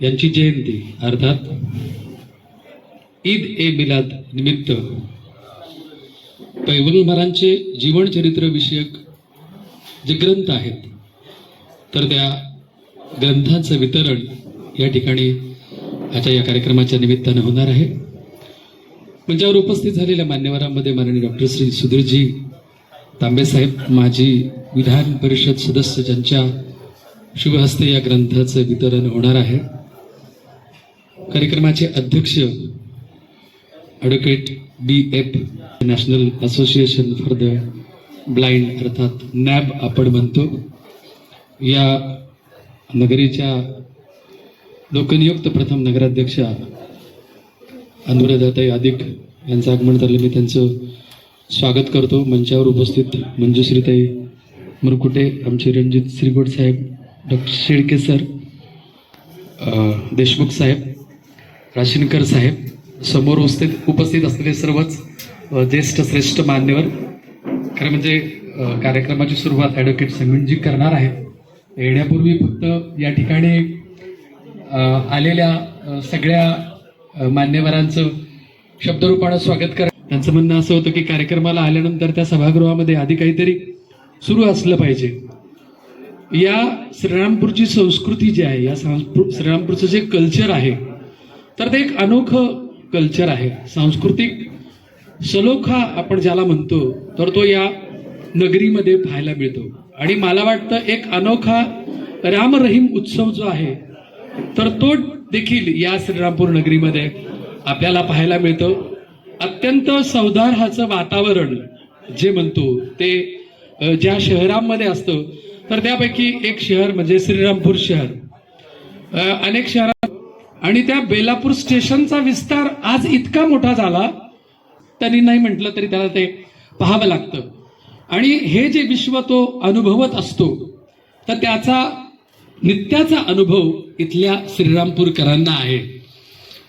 यांची जयंती अर्थात ईद ए मिलाद निमित्त पैगंबरांचे जीवनचरित्र विषयक जे ग्रंथ आहेत तर त्या ग्रंथांचं वितरण या ठिकाणी आजच्या या कार्यक्रमाच्या निमित्तानं होणार आहे. मंचावर उपस्थित झालेल्या मान्यवरांमध्ये माननीय डॉक्टर श्री सुधीरजी तांबे साहेब, माजी विधान परिषद सदस्य, ज्यांच्या शुभ हस्ते या ग्रंथाचं वितरण होणार आहे. कार्यक्रमाचे अध्यक्ष advocate BF, national association for the blind अर्थात NAB आपण म्हणतो, या नगरीच्या लोकनियुक्त प्रथम नगराध्यक्षा अनुराधाताई अधिक यांचं आगमन झालं. मी त्यांचं स्वागत करतो. मंचावर उपस्थित मंजुश्रीताई मुरकुटे, आमचे रणजित श्रीगोड साहेब, डॉक्टर शेळके सर, देशमुख साहेब, राशीनकर साहेब, समोर उपस्थित असलेले सर्वच ज्येष्ठ श्रेष्ठ मान्यवर. खरं म्हणजे कार्यक्रमाची सुरुवात ॲडव्होकेट समीनजी करणार आहेत. येण्यापूर्वी फक्त या ठिकाणी आलेल्या सगळ्या मान्यवरांचं शब्दरूपानं स्वागत करा. त्यांचं म्हणणं असं होतं की कार्यक्रमाला आल्यानंतर त्या सभागृहामध्ये आधी काहीतरी सुरू असलं पाहिजे. या श्रीरामपूरची संस्कृती जी आहे, या श्रीरामपूरचं जे कल्चर आहे तर ते एक अनोखं कल्चर आहे. सांस्कृतिक सलोखा आपण ज्याला म्हणतो तर तो या नगरीमध्ये पाहायला मिळतो. आणि मला वाटतं एक अनोखा राम रहीम उत्सव जो आहे तर तो देखील या श्रीरामपूर नगरीमध्ये आपल्याला पाहायला मिळतं. अत्यंत सौहार्दाचं वातावरण जे म्हणतो ते ज्या शहरांमध्ये असतं तर त्यापैकी एक शहर म्हणजे श्रीरामपूर शहर. अनेक शहरात आणि त्या बेलापूर स्टेशनचा विस्तार आज इतका मोठा झाला, त्यांनी नाही म्हटलं तरी त्याला ते पाहावं लागतं. आणि हे जे विश्व तो अनुभवत असतो तर त्याचा नित्याचा अनुभव इथल्या श्रीरामपूरकरांना आहे.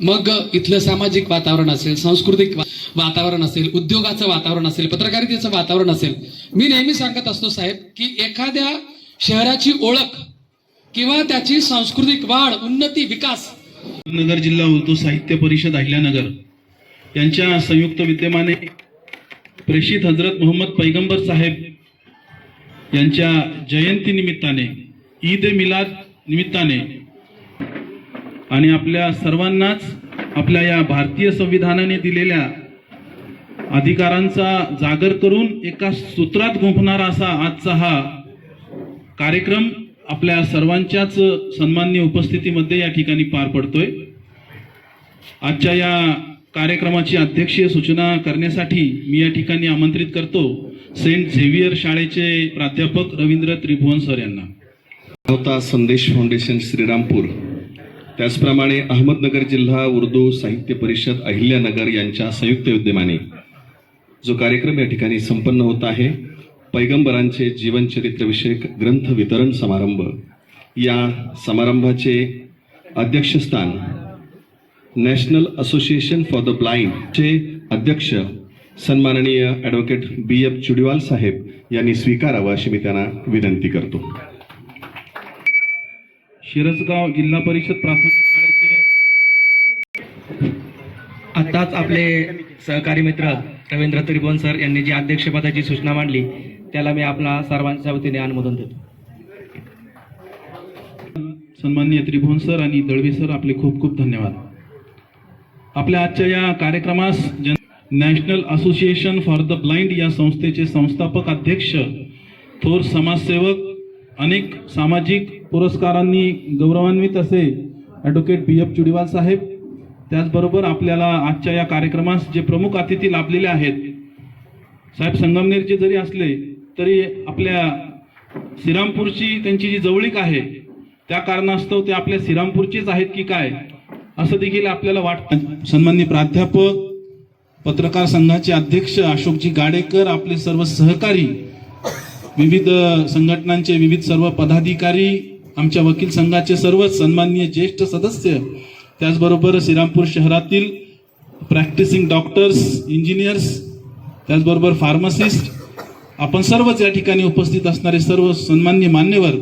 मग इथलं सामाजिक वातावरण असेल, सांस्कृतिक वातावरण असेल, उद्योगाचं वातावरण असेल, पत्रकारितेचं वातावरण असेल. मी नेहमी सांगत असतो साहेब की एखाद्या शहराची ओळख किंवा त्याची सांस्कृतिक वाढ, उन्नती, विकास नगर जिल्हा उर्दू साहित्य परिषद अहिल्यानगर यांच्या संयुक्त विद्यमाने प्रेषित हजरत मोहम्मद पैगंबर साहेब यांच्या जयंती निमित्ताने, ईद ए मिलाद निमित्ताने आणि आपल्या सर्वांनाच आपल्या या भारतीय संविधानाने दिलेल्या अधिकारांचा जागर करून एका सूत्रात गुंफणारा असा आजचा हा कार्यक्रम आपल्या सर्वांच्याच सन्माननीय उपस्थितीमध्ये या ठिकाणी पार पडतोय. आजच्या या कार्यक्रमाची अध्यक्षीय सूचना करण्यासाठी मी या ठिकाणी आमंत्रित करतो सेंट झेवियर शाळेचे प्राध्यापक रवींद्र त्रिभुवन सर यांना. मानवता संदेश फाउंडेशन श्रीरामपूर, त्याचप्रमाणे अहमदनगर जिल्हा उर्दू साहित्य परिषद अहिल्यानगर यांच्या संयुक्त विद्यमाने जो कार्यक्रम या ठिकाणी संपन्न होत आहे, पैगंबरांचे जीवनचरित्र विषयक ग्रंथ वितरण समारंभ, या समारंभाचे अध्यक्षस्थान नॅशनल असोसिएशन फॉर द ब्लाइंडचे अध्यक्ष सन्माननीय ॲडव्होकेट BF चुडिवाल साहेब यांनी स्वीकारावं अशी मी त्यांना विनंती करतो. शिरसगाव जिल्हा परिषद प्राथमिक शाळेचे आताच आपले सहकारी मित्र रवींद्र त्रिभुवन सर यांनी जी अध्यक्षपदाची सूचना मांडली त्याला मी आपला सर्वांच्या वतीने अनुमोदन देतो. सन्माननीय त्रिभुवन सर आणि दळवी सर, आपले खूप खूप धन्यवाद. आपल्या आजच्या या कार्यक्रमास national association for the blind या संस्थेचे संस्थापक अध्यक्ष, थोर समाजसेवक, अनेक सामाजिक पुरस्कारांनी गौरवान्वित असे ॲडव्होकेट BF चुडिवाल साहेब, त्याचबरोबर आपल्याला आजच्या या कार्यक्रमास जे प्रमुख अतिथी लाभलेले आहेत साहेब, संगमनेरचे जरी असले तरी आपल्या श्रीरामपूरची त्यांची जी जवळीक आहे त्या कारणास्तव ते आपल्या श्रीरामपूरचेच आहेत की काय असं देखील आपल्याला वाटतं. सन्माननीय प्राध्यापक, पत्रकार संघाचे अध्यक्ष अशोकजी गाडेकर, आपले सर्व सहकारी, विविध संघटनांचे विविध सर्व पदाधिकारी, आमच्या वकील संघाचे सर्व सन्माननीय ज्येष्ठ सदस्य, त्याचबरोबर श्रीरामपूर शहरातील प्रॅक्टिसिंग डॉक्टर्स, इंजिनियर्स, त्याचबरोबर फार्मासिस्ट, आपण सर्वच या ठिकाणी उपस्थित असणारे सर्व सन्माननीय मान्यवर,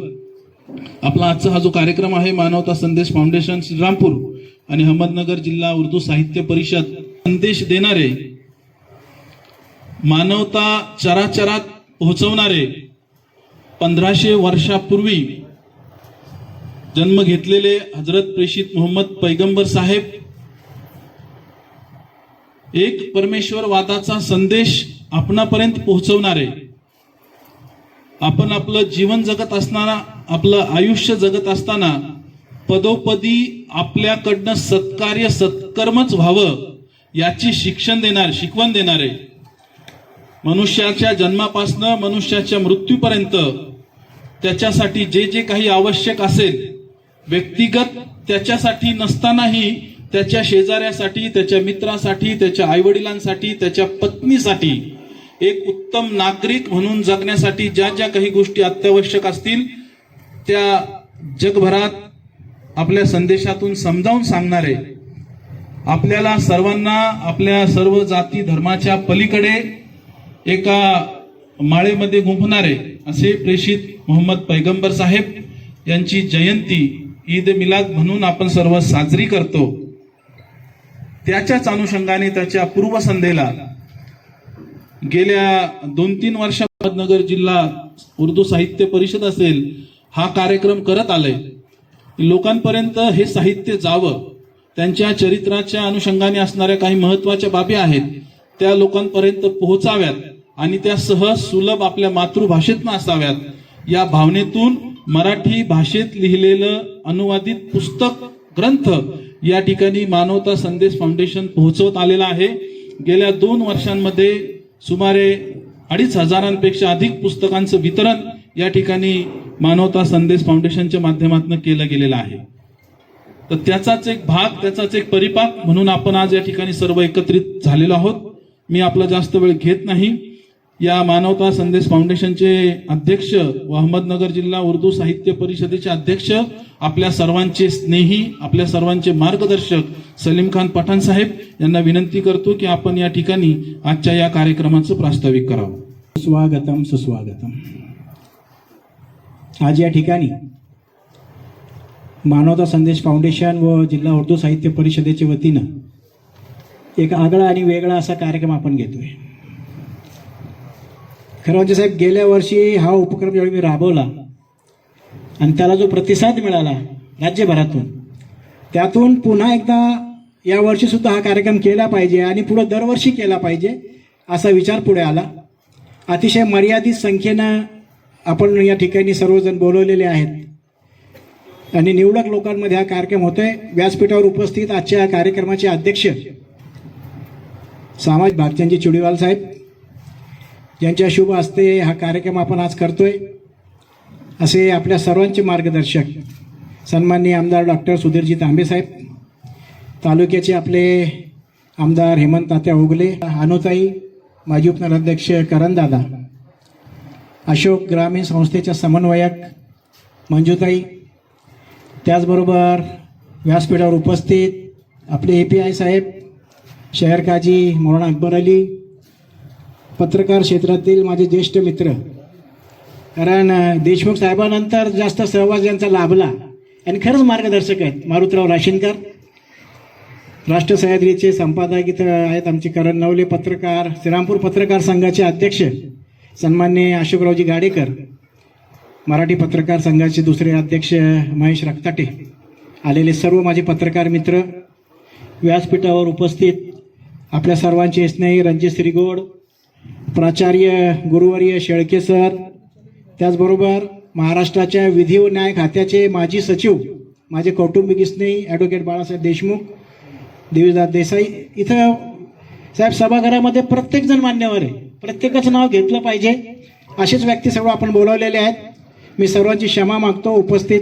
आपला आजचा हा जो कार्यक्रम आहे मानवता संदेश फाउंडेशन श्रीरामपूर आणि अहमदनगर जिल्हा उर्दू साहित्य परिषद संदेश देणारे, मानवता चराचरात पोहोचवणारे, 1500 वर्षापूर्वी जन्म घेतलेले हजरत प्रेषित मोहम्मद पैगंबर साहेब एक परमेश्वरवादाचा संदेश आपणापर्यंत पोहोचवणारे, आपण आपलं जीवन जगत असताना, आपलं आयुष्य जगत असताना पदोपदी आपल्याकडनं सत्कार्य सत्कर्मच व्हावं याची शिकवण देणारे, मनुष्याच्या जन्मापासनं मनुष्याच्या मृत्यूपर्यंत त्याच्यासाठी जे जे काही आवश्यक असेल, व्यक्तिगत त्याच्यासाठी नसतानाही त्याच्या शेजाऱ्यासाठी, त्याच्या मित्रासाठी, त्याच्या आईवडिलांसाठी, त्याच्या पत्नीसाठी एक उत्तम नागरिक म्हणून जगण्यासाठी ज्या ज्या काही गोष्टी अत्यावश्यक असतील त्या जगभरात आपल्या संदेशातून समजावून सांगणारे, आपल्याला सर्वांना आपल्या सर्व जाती धर्माच्या पलीकडे एका माळेमध्ये गुंफणारे असे प्रेषित मोहम्मद पैगंबर साहेब यांची जयंती ईद मिलाद म्हणून आपण सर्व साजरी करतो. त्याच्याच अनुषंगाने त्याच्या पूर्वसंध्येला गेल्या 2-3 वर्षात अहमदनगर जिल्हा उर्दू साहित्य परिषद असेल हा कार्यक्रम करत आलाय. लोकांपर्यंत हे साहित्य जावं, त्यांच्या चरित्राच्या अनुषंगाने असणाऱ्या काही महत्वाच्या बाबी आहेत त्या लोकांपर्यंत पोहोचाव्यात आणि त्या सहज सुलभ आपल्या मातृभाषेतनं असाव्यात या भावनेतून मराठी भाषेत लिहिलेलं अनुवादित पुस्तक ग्रंथ या ठिकाणी मानवता संदेश फाउंडेशन पोहोचवत आलेला आहे. गेल्या 2 वर्षांमध्ये सुमारे 2500पेक्षा अधिक पुस्तकांचं वितरण या ठिकाणी मानवता संदेश फाउंडेशनच्या माध्यमातून केलं गेलेलं आहे. तर त्याचाच एक भाग, त्याचाच एक परिपाक म्हणून आपण आज या ठिकाणी सर्व एकत्रित झालेलो आहोत. मी आपला जास्त वेळ घेत नाही. या मानवता संदेश फाउंडेशनचे अध्यक्ष व अहमदनगर जिल्हा उर्दू साहित्य परिषदेचे अध्यक्ष, आपल्या सर्वांचे स्नेही, आपल्या सर्वांचे मार्गदर्शक सलीम खान पठाण साहेब यांना विनंती करतो की आपण या ठिकाणी आजच्या या कार्यक्रमाचं प्रास्ताविक करावं. स्वागतम सुस्वागतम. आज या ठिकाणी मानवता संदेश फाउंडेशन व जिल्हा उर्दू साहित्य परिषदेच्या वतीनं एक आगळा आणि वेगळा असा कार्यक्रम आपण घेतोय. खरं म्हणजे साहेब, गेल्या वर्षी हा उपक्रम ज्यावेळी मी राबवला आणि त्याला जो प्रतिसाद मिळाला राज्यभरातून, त्यातून पुन्हा एकदा या वर्षी सुद्धा हा कार्यक्रम केला पाहिजे आणि पुढे दरवर्षी केला पाहिजे असा विचार पुढे आला. अतिशय मर्यादित संख्येनं आपण या ठिकाणी सर्वजण बोलवलेले आहेत आणि निवडक लोकांमध्ये हा कार्यक्रम होतोय. व्यासपीठावर उपस्थित आजच्या कार्यक्रमाचे अध्यक्ष समाज भागचंदजी चुडीवाल साहेब यांच्या शुभ हस्ते हा कार्यक्रम आपण आज करतोय. असे आपल्या सर्वांचे मार्गदर्शक सन्माननीय आमदार डॉक्टर सुधीरजी तांबे साहेब, तालुक्याचे आपले आमदार हेमंत तात्या ओगले, अनुताई, माजी उपनगराध्यक्ष करणदादा, अशोक ग्रामीण संस्थेच्या समन्वयक मंजुताई, त्याचबरोबर व्यासपीठावर उपस्थित आपले API साहेब, शहर काजी मौलाना अकबर अली, पत्रकार क्षेत्रातील माझे ज्येष्ठ मित्र, कारण देशमुख साहेबांनंतर जास्त सहवास यांचा लाभला आणि खरंच मार्गदर्शक आहेत मारुतराव राशीनकर, राष्ट्र सह्याद्रीचे संपादक इथं आहेत आमचे करण नवले, पत्रकार, श्रीरामपूर पत्रकार संघाचे अध्यक्ष सन्माननीय अशोकरावजी गाडेकर, मराठी पत्रकार संघाचे दुसरे अध्यक्ष महेश रक्ताटे, आलेले सर्व माझे पत्रकार मित्र, व्यासपीठावर उपस्थित आपल्या सर्वांचे स्नेही रणजित श्रीगोड, प्राचार्य गुरुवर्य शेळके सर, त्याचबरोबर महाराष्ट्राच्या विधी व न्याय खात्याचे माजी सचिव माझे कौटुंबिक स्नेही ॲडव्होकेट बाळासाहेब देशमुख, देवीदास देसाई. इथं साहेब सभागृहामध्ये प्रत्येकजण मान्यवर आहे, प्रत्येकाचं नाव घेतलं पाहिजे असेच व्यक्ती सर्व आपण बोलावलेले आहेत. मी सर्वांची क्षमा मागतो. उपस्थित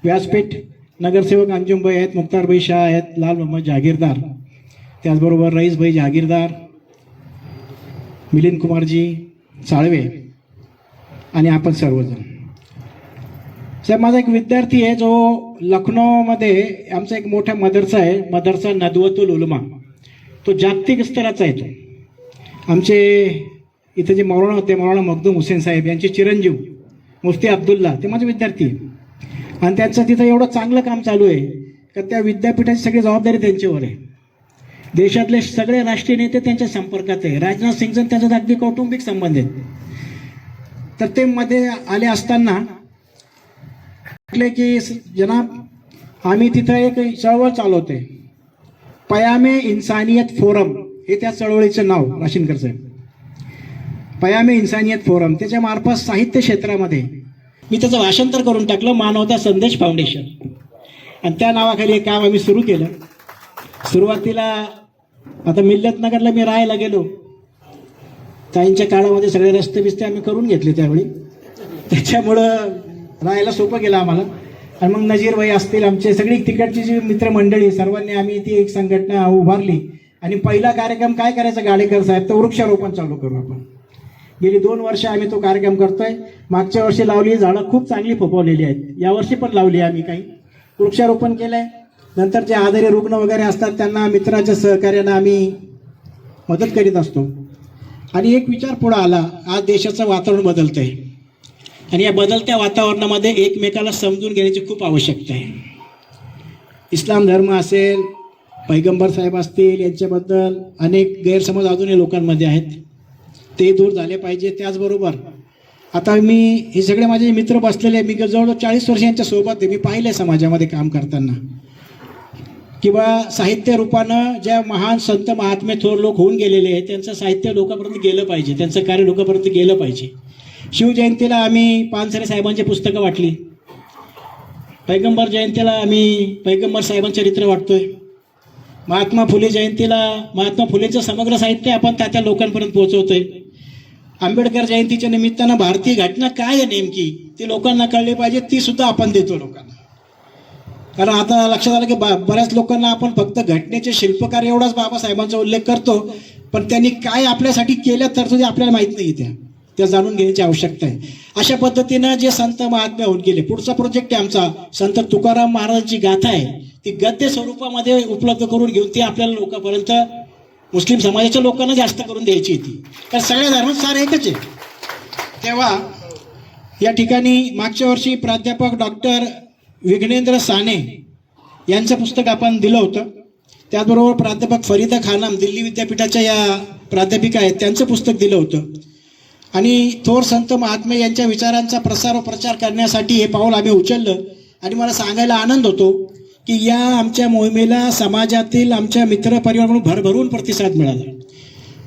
व्यासपीठ नगरसेवक अंजुमभाई आहेत, मुख्तारभाई शाह आहेत, लाल मोहम्मद जहागीरदार, त्याचबरोबर रईसभाई जहागीरदार, मिलिंद कुमारजी साळवे आणि आपण सर्वजण. साहेब, माझा एक विद्यार्थी आहे जो लखनौमध्ये आमचा एक मोठा मदरसा आहे, मदरसा नदवतुल उलमा, तो जागतिक स्तराचा आहे. तो आमचे इथे जे मौलाना होते, मौलाना मखदूम हुसेन साहेब यांचे चिरंजीव मुफ्ती अब्दुल्ला, ते माझे विद्यार्थी आहे. आणि त्यांचं तिथं एवढं चांगलं काम चालू आहे का त्या विद्यापीठाची सगळी जबाबदारी त्यांच्यावर आहे. देशातले सगळे राष्ट्रीय नेते त्यांच्या संपर्कात आहे. राजनाथ सिंगचं त्याच्यात अगदी कौटुंबिक संबंध आहेत. तर ते मध्ये आले असताना म्हटले की जनाब आम्ही तिथं एक चळवळ चालवतोय, पयामे इन्सानियत फोरम हे त्या चळवळीचं नाव राशीनकर साहेब. पयामे इन्सानियत फोरम त्याच्या मार्फत साहित्य क्षेत्रामध्ये मी त्याचं भाषांतर करून टाकलं, मानवता संदेश फाउंडेशन, आणि त्या नावाखाली एक काम आम्ही सुरू केलं. सुरुवातीला आता मिल्लतनगरला मी राहायला गेलो, ताईंच्या काळामध्ये सगळे रस्ते बिस्ते आम्ही करून घेतले त्यावेळी, त्याच्यामुळं राहायला सोपं गेलं आम्हाला. आणि मग नजीरबाई असतील, आमचे सगळी तिकडची जी मित्रमंडळी, सर्वांनी आम्ही ती एक संघटना उभारली. आणि पहिला कार्यक्रम काय करायचा गाडेकर साहेब, तर वृक्षारोपण चालू करू आपण. गेली 2 वर्ष आम्ही तो कार्यक्रम करतोय. मागच्या वर्षी लावली झाडं खूप चांगली फोफवलेली आहेत, यावर्षी पण लावली आम्ही काही वृक्षारोपण केलंय. नंतर जे आजारी रुग्ण वगैरे असतात त्यांना मित्राच्या सहकार्यानं आम्ही मदत करीत असतो. आणि एक विचार पुढे आला, आज देशाचं वातावरण बदलतंय आणि या बदलत्या वातावरणामध्ये एकमेकाला समजून घेण्याची खूप आवश्यकता आहे. इस्लाम धर्म असेल, पैगंबर साहेब असतील, यांच्याबद्दल अनेक गैरसमज अजूनही लोकांमध्ये आहेत, ते दूर झाले पाहिजे. त्याचबरोबर आता मी हे सगळे माझे मित्र बसलेले, मी जवळजवळ 40 वर्ष यांच्या सोबत आहे. मी पाहिले समाजामध्ये काम करताना किंवा साहित्य रूपानं ज्या महान संत महात्मे थोर लोक होऊन गेलेले आहेत त्यांचं साहित्य लोकांपर्यंत गेलं पाहिजे, त्यांचं कार्य लोकांपर्यंत गेलं पाहिजे. शिवजयंतीला आम्ही पानसरे साहेबांची पुस्तकं वाटली, पैगंबर जयंतीला आम्ही पैगंबर साहेबांचं चरित्र वाटतोय, महात्मा फुले जयंतीला महात्मा फुलेचं समग्र साहित्य आपण त्या लोकांपर्यंत पोहोचवतोय. आंबेडकर जयंतीच्या निमित्तानं भारतीय घटना काय आहे नेमकी ती लोकांना कळली पाहिजे, ती सुद्धा आपण देतो लोकांना. कारण आता लक्षात आलं की बऱ्याच लोकांना आपण फक्त घटनेचे शिल्पकार एवढाच बाबासाहेबांचा उल्लेख करतो, पण त्यांनी काय आपल्यासाठी केलं तर तुझे आपल्याला माहीत नाही, त्या जाणून घेण्याची आवश्यकता आहे. अशा पद्धतीनं जे संत महात्मे होऊन गेले. पुढचा प्रोजेक्ट आहे आमचा, संत तुकाराम महाराजांची गाथा आहे, ती गद्य स्वरूपामध्ये उपलब्ध करून घेऊन ती आपल्याला लोकांपर्यंत, मुस्लिम समाजाच्या लोकांना जास्त करून द्यायची होती. कारण सगळ्या धर्मात सार एकच आहे. तेव्हा या ठिकाणी मागच्या वर्षी प्राध्यापक डॉक्टर विघ्नेंद्र साने यांचं पुस्तक आपण दिलं होतं. त्याचबरोबर प्राध्यापक फरीदा खानम दिल्ली विद्यापीठाच्या या प्राध्यापिका आहेत, त्यांचं पुस्तक दिलं होतं. आणि थोर संत महात्मे यांच्या विचारांचा प्रसार व प्रचार करण्यासाठी हे पाऊल आम्ही उचललं. आणि मला सांगायला आनंद होतो की या आमच्या मोहिमेला समाजातील आमच्या मित्रपरिवाराकडून भरभरून प्रतिसाद मिळाला.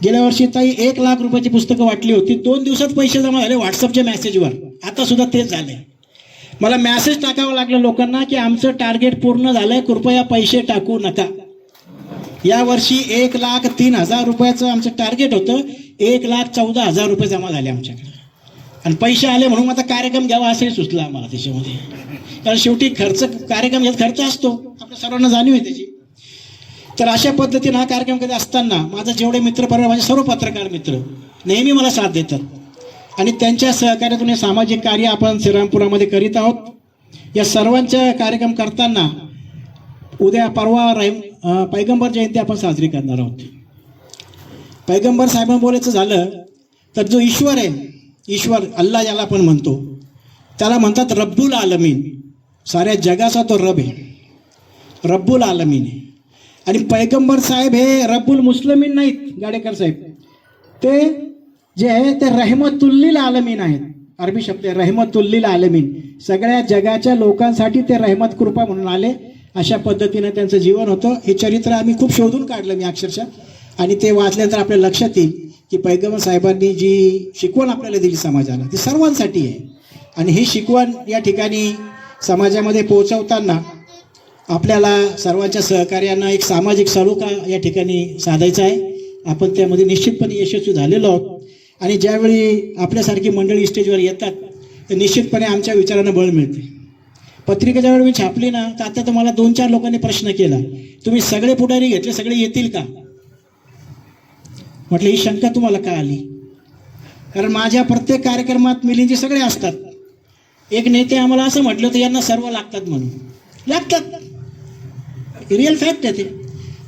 गेल्या वर्षी ताई 1 लाख रुपयाची पुस्तकं वाटली होती, 2 दिवसात पैसे जमा झाले व्हॉट्सअपच्या मेसेजवर. आता सुद्धा तेच झालंय. मला मेसेज टाकावं लागलं लोकांना की आमचं टार्गेट पूर्ण झालंय, कृपया पैसे टाकू नका. यावर्षी 1,03,000 रुपयाचं आमचं टार्गेट होतं, 1,14,000 रुपये जमा झाले आमच्याकडे. आणि पैसे आले म्हणून आता कार्यक्रम घ्यावा असंही सुचलं आम्हाला त्याच्यामध्ये. कारण शेवटी कार्यक्रम यात खर्च असतो, आपल्या सर्वांना जाणीव आहे त्याची. तर अशा पद्धतीनं हा कार्यक्रम कधी असताना माझं जेवढे मित्रपरिवार, माझे सर्व पत्रकार मित्र नेहमी मला साथ देतात. आणि त्यांच्या सहकार्यातून हे सामाजिक कार्य आपण श्रीरामपुरामध्ये करीत आहोत. या सर्वांच्या कार्यक्रम करताना उद्या परवा पैगंबर जयंती आपण साजरी करणार आहोत. पैगंबर साहेबांना बोलायचं झालं तर जो ईश्वर आहे, ईश्वर अल्लाह ज्याला आपण म्हणतो, त्याला म्हणतात रब्बुल आलमीन. साऱ्या जगाचा तो रब आहे, रब्बुल आलमीन आहे. आणि पैगंबर साहेब हे रब्बुल मुस्लिमीन नाहीत, गाडेकर साहेब, ते जे आहे ते रहमतुल्लिल आलमीन आहेत. अरबी शब्द आहे रहमतुल्लिल आलमीन, सगळ्या जगाच्या लोकांसाठी ते रहमत कृपा म्हणून आले. अशा पद्धतीनं त्यांचं जीवन होतं. हे चरित्र आम्ही खूप शोधून काढलं मी अक्षरशः. आणि ते वाचल्यानंतर आपल्या लक्षात येईल की पैगंबर साहेबांनी जी शिकवण आपल्याला दिली समाजाला ती सर्वांसाठी आहे. आणि ही शिकवण या ठिकाणी समाजामध्ये पोहोचवताना आपल्याला सर्वांच्या सहकार्यानं एक सामाजिक सलोखा या ठिकाणी साधायचा आहे. आपण त्यामध्ये निश्चितपणे यशस्वी झालेलो आहोत. आणि ज्यावेळी आपल्यासारखी मंडळी स्टेजवर येतात तर निश्चितपणे आमच्या विचारांना बळ मिळते. पत्रिका ज्यावेळी मी छापली ना तर आता तर मला 2-4 लोकांनी प्रश्न केला, तुम्ही सगळे पुढारी घेतले, सगळे येतील का? म्हटलं ही शंका तुम्हाला का आली? कारण माझ्या प्रत्येक कार्यक्रमात मिलिंदजी सगळे असतात. एक नेते आम्हाला असं म्हटलं होतं यांना सर्व लागतात म्हणून. लागतात, रिअल फॅक्ट आहे ते.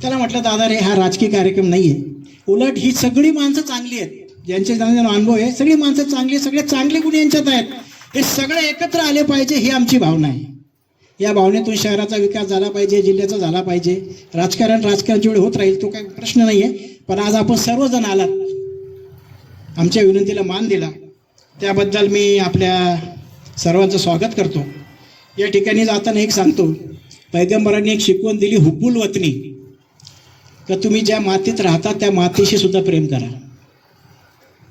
त्याला म्हटलं दादा रे, हा राजकीय कार्यक्रम नाही आहे, उलट ही सगळी माणसं चांगली आहेत, ज्यांचे ज्यांचा अनुभव आहे, सगळी माणसं चांगली, सगळे चांगले गुण यांच्यात आहेत, हे सगळे एकत्र आले पाहिजे ही आमची भावना आहे. या भावनेतून शहराचा विकास झाला पाहिजे, जिल्ह्याचा झाला पाहिजे. राजकारणच्या वेळी होत राहील, तो काही प्रश्न नाही आहे. पण आज आपण सर्वजण आलात, आमच्या विनंतीला मान दिला, त्याबद्दल मी आपल्या सर्वांचं स्वागत करतो. या ठिकाणी जाताना एक सांगतो, पैगंबरांनी एक शिकवण दिली, हुब्बुल वतनी, का तुम्ही ज्या मातीत राहता त्या मातीशी सुद्धा प्रेम करा.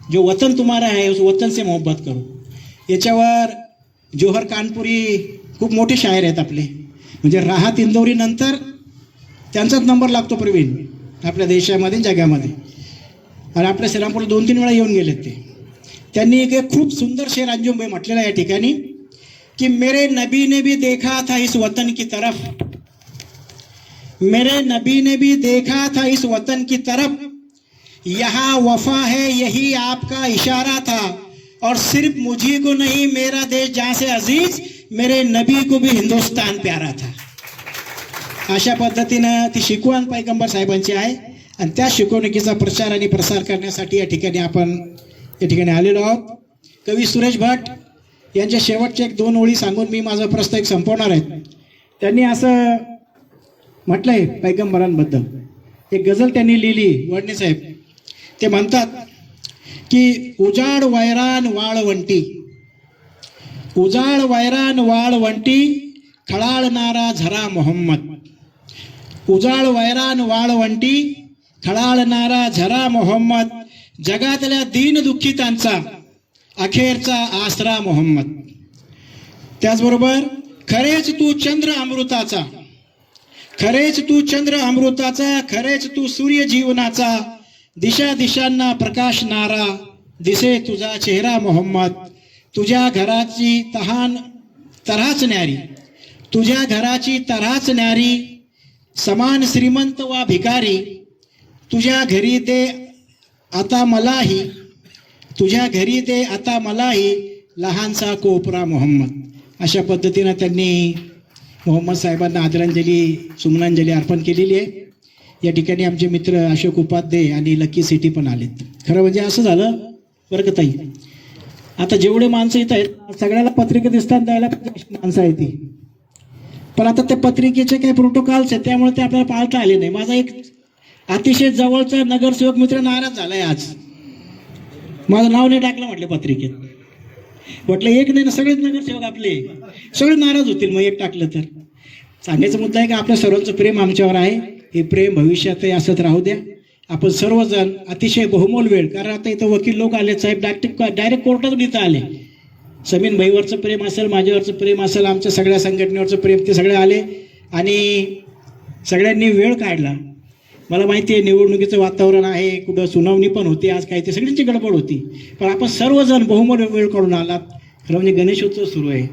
जो वतन तुम्हारा है उस वतन से मोहब्बत करो. याच्यावर जोहर कानपुरी खूप मोठे शायर आहेत आपले, म्हणजे राहत इंदौरी नंतर त्यांचाच नंबर लागतो प्रवीण आपल्या देशामध्ये जगामध्ये. आणि आपल्या श्रीरामपूरला 2-3 वेळा येऊन गेलेत ते. त्यांनी एक खूप सुंदर शेर अंजुम भाई म्हटलेला या ठिकाणी कि मेरे नबी ने भी देखा था इस वतन की तरफ, मेरे नबी ने भी देखा था इस वतन की तरफ, यहाँ वफा है यही आपका इशारा था, और सिर्फ मुझी को नहीं मेरा देश जहाँ से अजीज, मेरे नबी को भी हिंदुस्तान प्यारा था. अशा पद्धतीनं ती शिकवण पैगंबर साहेबांची आहे. आणि त्या शिकवणुकीचा प्रचार आणि प्रसार करण्यासाठी या ठिकाणी आलेलो आहोत. कवी सुरेश भट यांच्या शेवटच्या 1-2 ओळी सांगून मी माझा प्रस्ताव संपवणार आहे. त्यांनी असं म्हटलंय पैगंबरांबद्दल, एक गझल त्यांनी लिहिली, वडणे साहेब. ते म्हणतात की उजाड वैरान वाळवंटी, उजाड वैरान वाळवंटी, खळाळणारा झरा मोहम्मद. उजाड वैरान वाळवंटी, खळाळणारा झरा मोहम्मद, जगातल्या दीनदुःखितांचा अखेरचा आसरा मोहम्मद. त्याचबरोबर खरेच तू चंद्र अमृताचा, खरेच तू चंद्र अमृताचा, खरेच तू सूर्य जीवनाचा, दिशा दिशांना प्रकाशणारा, दिसे तुझा चेहरा मोहम्मद. तुझ्या घराची तऱ्हाच न्यारी, तुझ्या घराची तऱ्हाच न्यारी, समान श्रीमंत वा भिकारी, तुझ्या घरी दे आता मलाही, तुझ्या घरी दे आता मलाही, लहानसा कोपरा मोहम्मद. अशा पद्धतीनं त्यांनी मोहम्मद साहेबांना आदरांजली, सुमनांजली अर्पण केलेली आहे. या ठिकाणी आमचे मित्र अशोक उपाध्ये आणि लकी सिटी पण आलेत. खरं म्हणजे असं झालं बरं का ताई, आता जेवढे माणसं इथं आहेत सगळ्याला पत्रिका दिसतात द्यायला माणसं आहे ती, पण आता त्या पत्रिकेचे काही प्रोटोकॉल्स आहेत, त्यामुळे ते आपल्याला पाळता आले नाही. माझा एक अतिशय जवळचा नगरसेवक मित्र नाराज झालाय आज, माझं नाव नाही टाकलं म्हटलं पत्रिकेत. म्हटलं एक नाही ना, सगळेच नगरसेवक आपले सगळे नाराज होतील मग एक टाकलं तर. सांगायचा मुद्दा आहे की आपल्या सर्वांचं प्रेम आमच्यावर आहे, हे प्रेम भविष्यातही असंच राहू द्या. आपण सर्वजण अतिशय बहुमोल वेळ, कारण आता इथं वकील लोक आले साहेब, डायरेक्ट कोर्टातून इथं आले. समीन भाईवरचं प्रेम असेल, माझ्यावरचं प्रेम असेल, आमच्या सगळ्या संघटनेवरचं प्रेम, ते सगळे आले आणि सगळ्यांनी वेळ काढला. मला माहिती आहे निवडणुकीचं वातावरण आहे, कुठं सुनावणी पण होती आज, काही ते सगळ्यांची गडबड होती, पण आपण सर्वजण बहुमोल वेळ काढून आलात. खरं म्हणजे गणेशोत्सव सुरू आहे,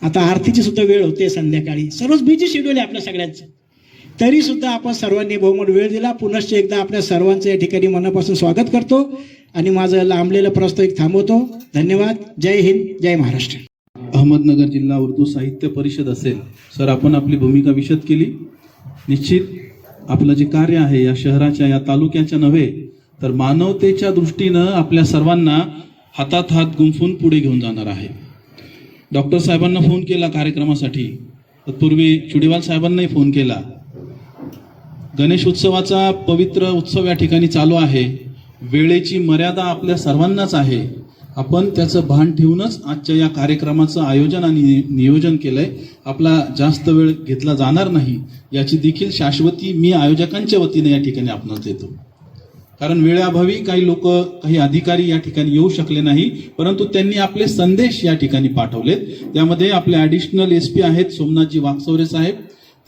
आता आरतीची सुद्धा वेळ होते संध्याकाळी, सर्वच बिझी शेड्यूल आहे आपल्या सगळ्यांचं, तरी सुद्धा आपण सर्वांनी बहुमोल वेळ दिला. पुनश्च एकदा आपल्या सर्वांचं या ठिकाणी मनापासून स्वागत करतो आणि माझं लांबलेलं प्रस्ताव थांबवतो. धन्यवाद. जय हिंद, जय महाराष्ट्र. अहमदनगर जिल्हा उर्दू साहित्य परिषद असेल, सर आपण आपली भूमिका विशद केली. निश्चित आपलं जे कार्य आहे या शहराच्या, या तालुक्याच्या नव्हे तर मानवतेच्या दृष्टीनं आपल्या सर्वांना हातात हात गुंफून पुढे घेऊन जाणार आहे. डॉक्टर साहेबांना फोन केला कार्यक्रमासाठी, तत्पूर्वी चुडीवाल साहेबांनाही फोन केला. गणेश उत्सवाचा पवित्र उत्सव या ठिकाणी चालू आहे. वेळेची मर्यादा आपल्या सर्वांनाच आहे. आपण त्याचं भान ठेवूनच आजच्या या कार्यक्रमाचं आयोजन आणि नियोजन केलंय. आपला जास्त वेळ घेतला जाणार नाही याची देखील शाश्वती मी आयोजकांच्या वतीने या ठिकाणी आपणास देतो. कारण वेळेअभावी काही लोक, काही अधिकारी या ठिकाणी येऊ शकले नाही, परंतु त्यांनी आपले संदेश या ठिकाणी पाठवलेत. त्यामध्ये आपले ॲडिशनल SP आहेत सोमनाथजी वाकचौरे साहेब,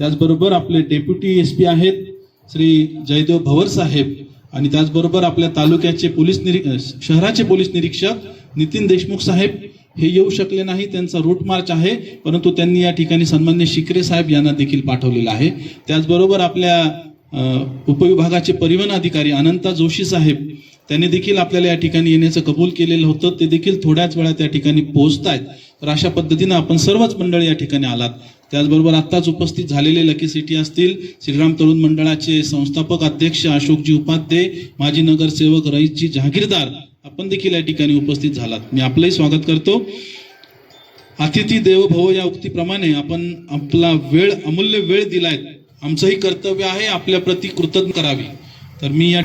त्याचबरोबर आपले डेप्युटी SP आहेत श्री जयदेव भवर साहेब, आणि त्याचबरोबर आपल्या तालुक्याचे शहराचे पोलीस निरीक्षक नितीन देशमुख साहेब हे येऊ शकले नाही, त्यांचा रूट मार्च आहे, परंतु त्यांनी या ठिकाणी सन्माननीय शिकरे साहेब यांना देखील पाठवलेलं आहे. त्याचबरोबर आपल्या उपविभागाचे परिवहन अधिकारी अनंता जोशी साहेब, त्यांनी देखील आपल्याला या ठिकाणी येण्याचं कबूल केलेलं होतं, ते देखील थोड्याच वेळात या ठिकाणी पोहोचत आहेत. तर अशा पद्धतीनं आपण सर्वच मंडळी या ठिकाणी आलात. त्याचबरोबर आत्ताच उपस्थित झालेले लकी सिटी असतील, श्रीराम तरुण मंडळाचे संस्थापक अध्यक्ष अशोकजी उपाध्ये, माजी नगरसेवक रईसजी जहागीरदार, आपण देखील या ठिकाणी उपस्थित झालात. मी आपलंही स्वागत करतो. अतिथी देवो भव या उक्तीप्रमाणे आपण आपला वेळ, अमूल्य वेळ दिलाय. आमचंही कर्तव्य आहे आपल्या प्रति कृतज्ञ करावी. तर मी या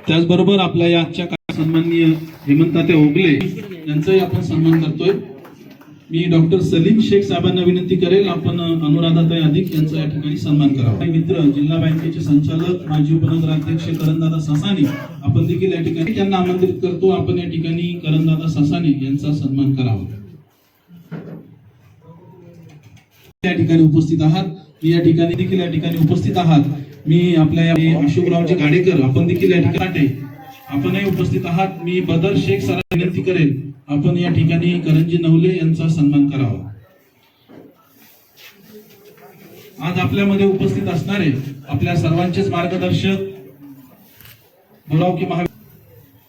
त्याचबरोबर आपल्या या आजच्या सन्माननीय हेमंताते ओगले यांचाही आपण सन्मान करतोय. मी डॉक्टर सलीम शेख साहेबांना विनंती करेल आपण अनुराधाताई अधिक यांचा या ठिकाणी सन्मान करावा. मित्र जिल्हा बँकेचे संचालक माजी उपनगराध्यक्ष करणदादा ससाने आपण देखील या ठिकाणी त्यांना आमंत्रित करतो. आपण या ठिकाणी करणदादा ससाने यांचा सन्मान करावा. या ठिकाणी उपस्थित आहात. मी या ठिकाणी देखील या ठिकाणी उपस्थित आहात. मी आपल्या अशोकरावजी गाडेकर आपण देखील या ठिकाणी आपणही उपस्थित आहात. मी बदर शेख सरांना विनंती करेल आपण या ठिकाणी करंजी नवले यांचा सन्मान करावा. आज आपल्यामध्ये उपस्थित असणारे आपल्या सर्वांचेच मार्गदर्शक बोरावकी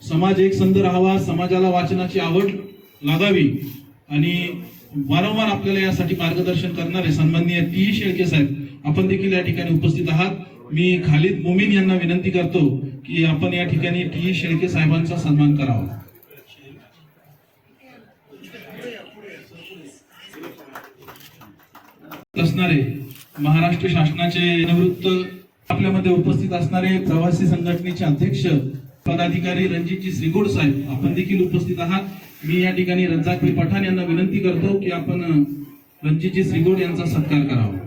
समाज एक संध राहावा, समाजाला वाचनाची आवड लागावी आणि वारंवार आपल्याला यासाठी मार्गदर्शन करणारे सन्माननीय टी शेळके साहेब आपण देखील या ठिकाणी उपस्थित आहात. मी खालिद मोमीन यांना विनंती करतो की आपण या ठिकाणी टी शेळके साहेबांचा सन्मान करावा. असणारे महाराष्ट्र शासनाचे निवृत्त आपल्यामध्ये उपस्थित असणारे प्रवासी संघटनेचे अध्यक्ष पदाधिकारी रणजितजी श्रीगोड साहेब आपण देखील उपस्थित आहात. मी या ठिकाणी रज्जाकभाई पठाण यांना विनंती करतो की आपण रणजितजी श्रीगोड यांचा सत्कार करावा.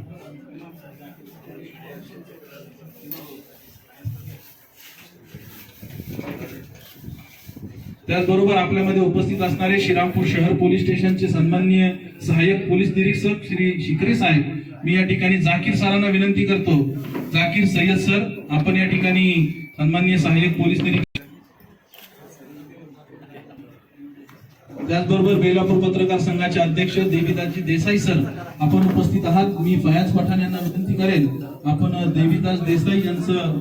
त्याचबरोबर आपल्यामध्ये उपस्थित असणारे श्रीरामपूर शहर पोलीस स्टेशनचे सन्माननीय सहाय्यक पोलीस निरीक्षक श्री शिकरे साहेब मी या ठिकाणी जाकीर सरांना विनंती करतो. जाकीर सय्यद सर आपण या ठिकाणी सन्माननीय सहाय्यक पोलीस निरीक्षक. त्याचबरोबर बेलापूर पत्रकार संघाचे अध्यक्ष देवीदासजी देसाई सर आपण उपस्थित आहात. मी फयाज पठाण यांना विनंती करेल आपण देवीदास देसाई यांचं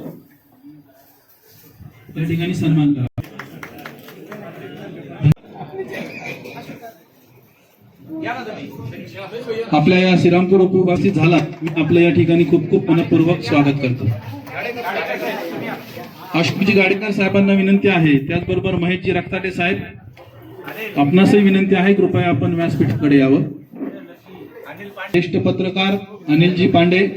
त्या ठिकाणी सन्मान करा. आपल्या या श्रीरामपूर उपविभागात झाला मी आपलं या ठिकाणी खूप खूप मनपूर्वक स्वागत करतो. अशोकजी गाडेकर साहेबांना विनंती आहे. त्याचबरोबर महेशजी रक्ताटे साहेब आपणासही विनंती आहे कृपया आपण व्यासपीठाकडे यावं. ज्येष्ठ पत्रकार अनिलजी पांडे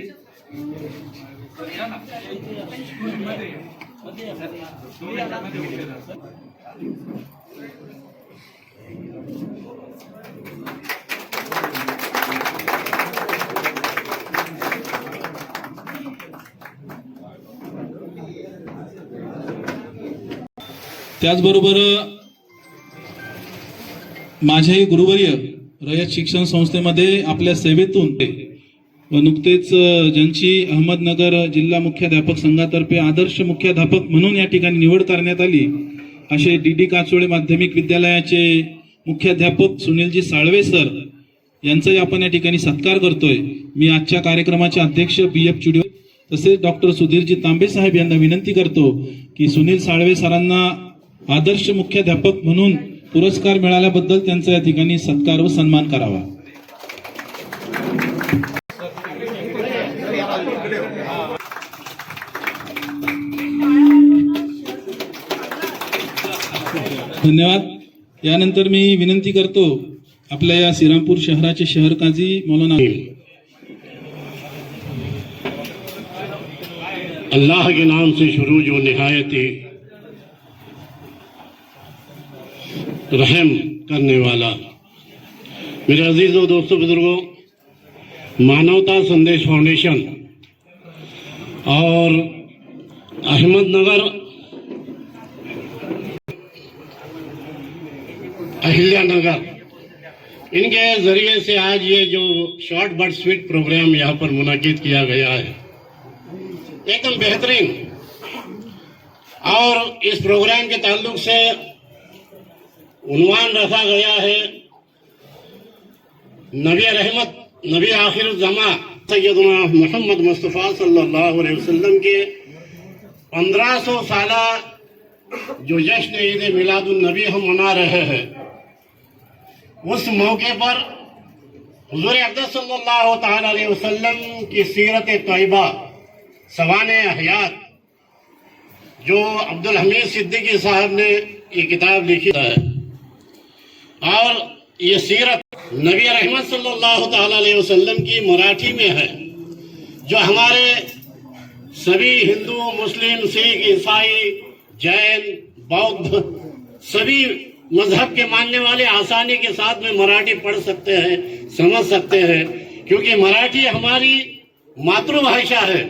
त्याचबरोबर माझे गुरुवर्य रयत शिक्षण संस्थेमध्ये आपल्या सेवेतून व नुकतेच ज्यांची अहमदनगर जिल्हा मुख्याध्यापक संघातर्फे आदर्श मुख्याध्यापक म्हणून या ठिकाणी निवड करण्यात आली असे डी काचोळे माध्यमिक विद्यालयाचे मुख्याध्यापक सुनीलजी साळवे सर यांचाही आपण या ठिकाणी सत्कार करतोय. मी आजच्या कार्यक्रमाचे अध्यक्ष BF चुडे तसेच डॉक्टर सुधीरजी तांबे साहेब यांना विनंती करतो की सुनील साळवे सरांना आदर्श मुख्याध्यापक म्हणून पुरस्कार मिळाल्याबद्दल त्यांचा या ठिकाणी सत्कार व सन्मान करावा. धन्यवाद. यानंतर मी विनंती करतो आपल्या या श्रीरामपूर शहराचे शहर काझी मौलाना अल्लाह के नाम से शुरू जो निहायती रहम करने वाला. मेरे अजीज़ों दोस्तों बुजुर्गों, मानवता संदेश फाउंडेशन और अहमदनगर अहिल्यानगर इनके जरिए से आज ये जो शॉर्ट बट स्वीट प्रोग्राम यहाँ पर मुनाकिद किया गया है एकदम बेहतरीन. और इस प्रोग्राम के ताल्लुक से उन्वान रखा गया है नबी रहमत नबी आखिर ज़मा सैयदना मोहम्मद मुस्तफ़ा सल्लल्लाहु अलैहि वसल्लम के 1500 साला जो जश्न ईद मिलादुन नबी हम मना रहे हैं उस मौके पर हुजूर अक़दस सल्लल्लाहु तआला अलैहि वसल्लम की सीरत तैयबा सवाने हयात जो अब्दुल हमीद सिद्दीकी साहब ने ये किताब लिखी है और ये सीरत नबी रहमत सल्लल्लाहु ताला अलैहि वसल्लम की मराठी में है, जो हमारे सभी हिंदू, मुस्लिम, सिख, ईसाई, जैन, बौद्ध सभी मजहब के मानने वाले आसानी के साथ में मराठी पढ़ सकते हैं, समझ सकते हैं, क्योंकि मराठी हमारी मातृभाषा है,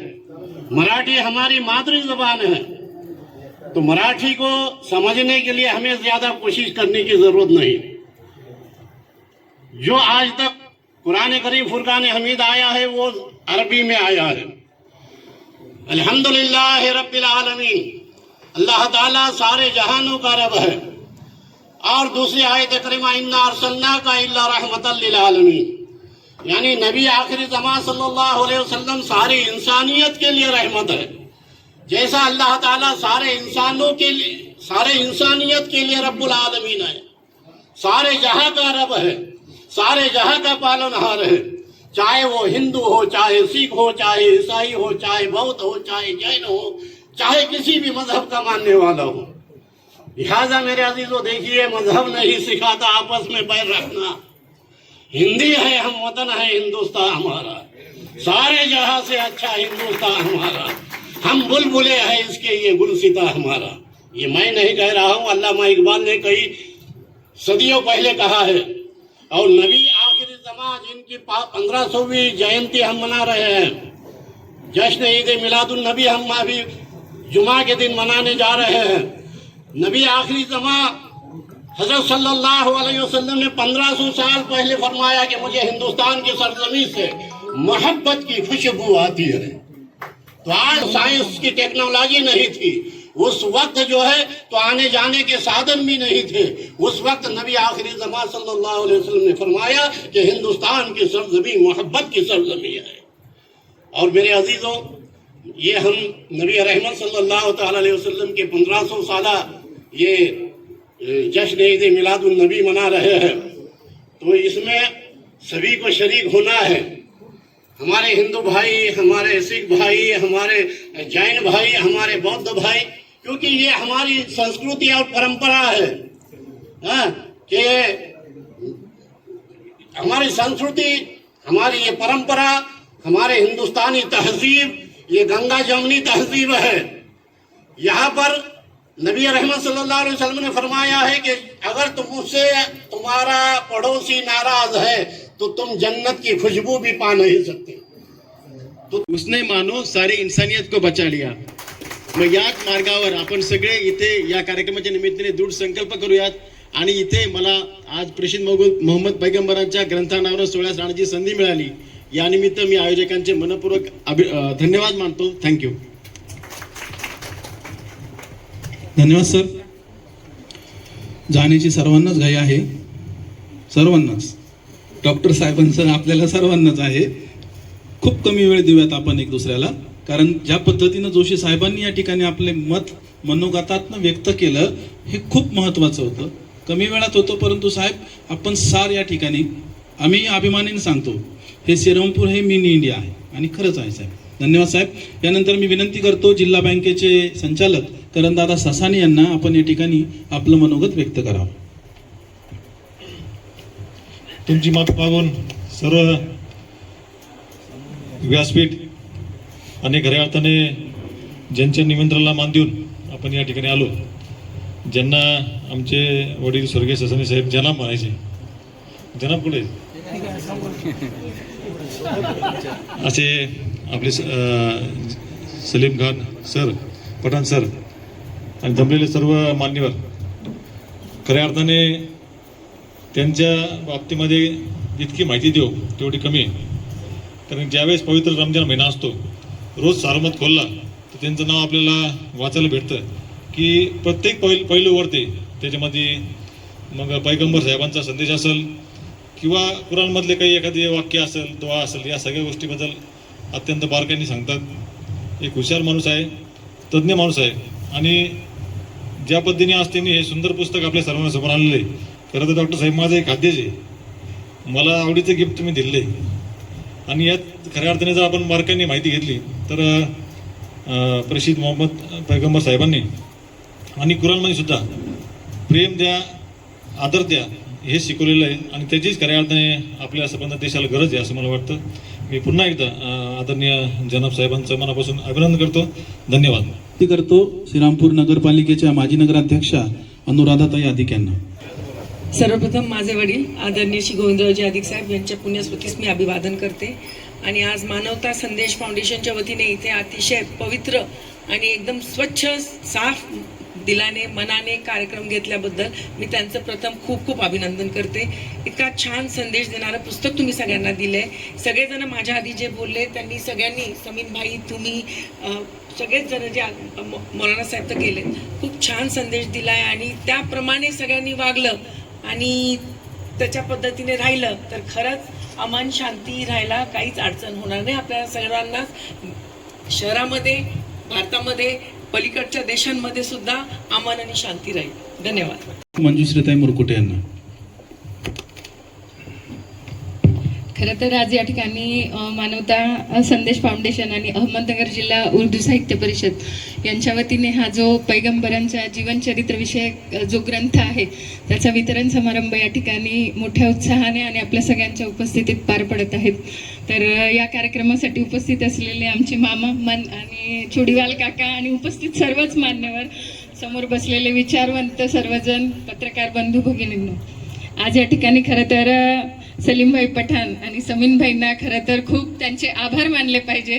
मराठी हमारी मातृ जबान है। तो मराठी को समझने के लिए हमें ज्यादा कोशिश करने की जरूरत नहीं। जो आज तक कुरान करीम फुरकान हमीद आया है वो अरबी में आया है। अल्हम्दुलिल्लाह रब्बिल आलमीन, अल्लाह ताला सारे जहानों का रब है। और दूसरी आयत करीमा इन्ना अरसलनाका इल्ला रहमतल लिल आलमीन, यानी नबी आखिरी ज़मान सल्लल्लाहु अलैहि वसल्लम सारी इंसानियत के लिए रहमत है। जैसा अल्लाह ताला सारे इंसानों के लिए, सारे इंसानियत के लिए रब्बुल आलमीन है, सारे जहां का रब है, सारे जहां का पालनहार है, चाहे वो हिंदू हो, चाहे सिख हो, चाहे ईसाई हो, चाहे बौद्ध हो, चाहे जैन हो, चाहे किसी भी मजहब का मानने वाला हो। लिहाजा मेरे अजीजों देखिए, मजहब नहीं सिखाता आपस में बैर रखना। हिंदी है, हम वतन है हिंदुस्तान हमारा, सारे जहां से अच्छा हिंदुस्तान हमारा, हम बुलबुले हैं इसके ये गुलसिता हमारा। ये मैं नहीं कह रहा हूं, अल्लामा इकबाल ने कई सदियों पहले कहा है। और नबी आखिरी ज़मां जिनकी 1500वीं जयंती हम मना रहे हैं, जश्न ईद मिलादुन नबी हम अभी जुमा के दिन मनाने जा रहे हैं। नबी आखिरी ज़मां हज़रत सल्लल्लाहु अलैहि वसल्लम ने 1500 साल पहले फरमाया कि मुझे हिंदुस्तान की सरजमीन से मोहब्बत की खुशबू आती है। तो आज साइंस की टेक्नोलॉजी नहीं थी, उस वक्त जो है तो आने जाने के साधन भी नहीं थे। उस वक्त नबी आखिरी ज़मान सल्लल्लाहु अलैहि वसल्लम ने फरमाया कि हिंदुस्तान की सरजमीन मोहब्बत की सरजमीन है। और मेरे अजीजों, ये हम नबी रहमत सल्लल्लाहु ताला अलैहि वसल्लम के 1500 साला ये जश्न ईद मिलादुन नबी मना रहे हैं, तो इसमें सभी को शरीक होना है। हमारे हिंदू भाई, हमारे सिख भाई, हमारे जैन भाई, हमारे बौद्ध भाई, क्योंकि ये हमारी संस्कृति और परंपरा है। कि हमारी संस्कृति, हमारी ये परंपरा, हमारे हिंदुस्तानी तहजीब, ये गंगा जमनी तहजीब है। यहाँ पर नबी रहमत सल्लल्लाहु अलैहि वसल्लम ने फरमाया है कि अगर तुमसे तुम्हारा पड़ोसी नाराज है तो तुम जन्नत की खुशबू भी पा नहीं सकते। तो उसने मानो सारी इंसानियत को बचा लिया। मग याच मार्गावर आपण सगळे इथे या कार्यक्रमाच्या निमित्ताने दृढ संकल्प करूयात। आणि इथे मला आज प्रेषित मोहम्मद पैगंबरांच्या ग्रंथानावर सोहळ्यास राहण्याची संधी मिळाली, या निमित्त मी आयोजकांचे मनपूर्वक धन्यवाद मानतो। थँक्यू। धन्यवाद सर। जाण्याची सर्वांनाच घाई आहे, सर्वांनाच। डॉक्टर साहेबांचं आपल्याला सर्वांनाच आहे। खूप कमी वेळ देऊयात आपण एक दुसऱ्याला, कारण ज्या पद्धतीनं जोशी साहेबांनी या ठिकाणी आपले मत मनोगतातनं व्यक्त केलं हे खूप महत्त्वाचं होतं। कमी वेळात होतं, परंतु साहेब आपण सार या ठिकाणी आम्ही अभिमानाने सांगतो हे श्रीरामपूर हे मिनी इंडिया आहे, आणि खरंच आहे साहेब। धन्यवाद साहेब। यानंतर मी विनंती करतो जिल्हा बँकेचे संचालक करणदादा ससानी यांना आपण या ठिकाणी आपलं मनोगत व्यक्त करावं। तुमची माफी मागून सर्व व्यासपीठ आणि खऱ्या अर्थाने ज्यांच्या निमंत्रणाला मान देऊन आपण या ठिकाणी आलो, ज्यांना आमचे वडील स्वर्गीय ससानी साहेब जनाब म्हणायचे, जनाब कुठे असे आपले सलीम खान सर, पठाण सर आणि जमलेले सर्व मान्यवर, खऱ्या अर्थाने त्यांच्या बाबतीमध्ये जितकी माहिती देऊ तेवढी कमी आहे। कारण ज्यावेळेस पवित्र रमजान महिना असतो, रोज सारमत खोलला तर त्यांचं नाव आपल्याला वाचायला भेटतं की प्रत्येक पैलूवरती त्याच्यामध्ये मग पैगंबर साहेबांचा संदेश असेल किंवा कुराणमधले काही एखादे वाक्य असेल, दुआ असेल, या सगळ्या गोष्टीबद्दल अत्यंत बारकाईने सांगतात। एक हुशार माणूस आहे, तज्ज्ञ माणूस आहे, आणि ज्या पद्धतीने आज त्यांनी हे सुंदर पुस्तक आपल्या सर्वांना समोर आणलेलं आहे। खरं तर डॉक्टर साहेब माझं एक खाद्यच आहे, मला आवडीचं गिफ्ट तुम्ही दिलं आहे, आणि यात खऱ्या अर्थाने जर आपण बारकाईने माहिती घेतली तर प्रेषित मोहम्मद पैगंबर साहेबांनी आणि कुराणमध्ये सुद्धा प्रेम द्या, आदर द्या हे शिकवलेलं आहे आणि त्याचीच खऱ्या अर्थाने आपल्या संबंध देशाला गरज आहे असं मला वाटतं. मी पुन्हा एकदा आदरणीय जनाब साहेबांचं मनापासून अभिनंदन करतो. धन्यवाद. विनंती करतो श्रीरामपूर नगरपालिकेच्या माजी नगराध्यक्षा अनुराधाताई अधिक यांना. सर्वप्रथम माझे वडील आदरणीय श्री गोविंदरावजी अधिक साहेब यांच्या पुण्यस्मृतीस मी अभिवादन करते आणि आज मानवता संदेश फाउंडेशनच्या वतीने इथे अतिशय पवित्र आणि एकदम स्वच्छ साफ दिलाने मनाने कार्यक्रम घेतल्याबद्दल मी त्यांचं प्रथम खूप खूप अभिनंदन करते. इतका छान संदेश देणारं पुस्तक तुम्ही सगळ्यांना दिलं आहे. सगळेजण माझ्या आधी जे बोलले त्यांनी सगळ्यांनी समीन भाई तुम्ही सगळेच जण जे मौलाना साहेब तर गेले खूप छान संदेश दिला आहे आणि त्याप्रमाणे सगळ्यांनी वागलं आणि त्याच्या पद्धतीने राहिलं तर खरंच अमान शांती राहायला काहीच अडचण होणार नाही. आपल्या सगळ्यांना शहरामध्ये भारतामध्ये पलीकडच्या देशांमध्ये सुद्धा अमान आणि शांती राहील. धन्यवाद. मंजुश्रीताई मुरकुटे यांना. खरं तर आज या ठिकाणी मानवता संदेश फाउंडेशन आणि अहमदनगर जिल्हा उर्दू साहित्य परिषद यांच्या वतीने हा जो पैगंबरांचा जीवनचरित्र विषयक जो ग्रंथ आहे त्याचा वितरण समारंभ या ठिकाणी मोठ्या उत्साहाने आणि आपल्या सगळ्यांच्या उपस्थितीत पार पडत आहेत. तर या कार्यक्रमासाठी उपस्थित असलेले आमचे मामा मन आणि चुडीवाल काका आणि उपस्थित सर्वच मान्यवर, समोर बसलेले विचारवंत सर्वजण, पत्रकार बंधू भगिनींनो, आज या ठिकाणी खरं तर सलीमभाई पठाण आणि समीनभाईंना खरं तर खूप त्यांचे आभार मानले पाहिजे.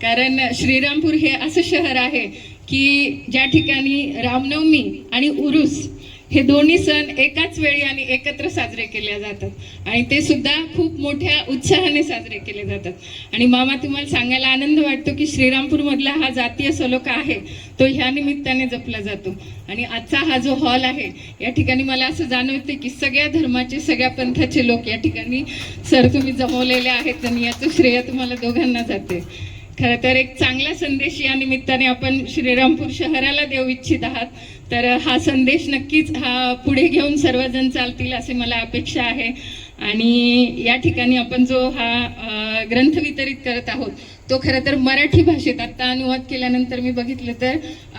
कारण श्रीरामपूर हे असं शहर आहे की ज्या ठिकाणी रामनवमी आणि उरूस हे दोन्ही सण एकाच वेळी आणि एकत्र साजरे केले जातात आणि ते सुद्धा खूप मोठ्या उत्साहाने साजरे केले जातात. आणि मामा तुम्हाला सांगायला आनंद वाटतो की श्रीरामपूरमधला हा जातीय सलोखा आहे तो ह्या निमित्ताने जपला जातो. आणि आजचा हा जो हॉल आहे या ठिकाणी मला असं जाणवते की सगळ्या धर्माचे सगळ्या पंथाचे लोक या ठिकाणी सर तुम्ही जमवलेले आहेत आणि याचं श्रेय तुम्हाला दोघांना जाते. खरं तर एक चांगला संदेश या निमित्ताने आपण श्रीरामपूर शहराला देऊ इच्छित आहात. तर हा संदेश नक्कीच हा पुढे घेऊन सर्वजण चालतील असे मला अपेक्षा आहे. आणि या ठिकाणी आपण जो हा ग्रंथ वितरित करत आहोत तो खरं तर मराठी भाषेत, आत्ता अनुवाद केल्यानंतर मी बघितलं तर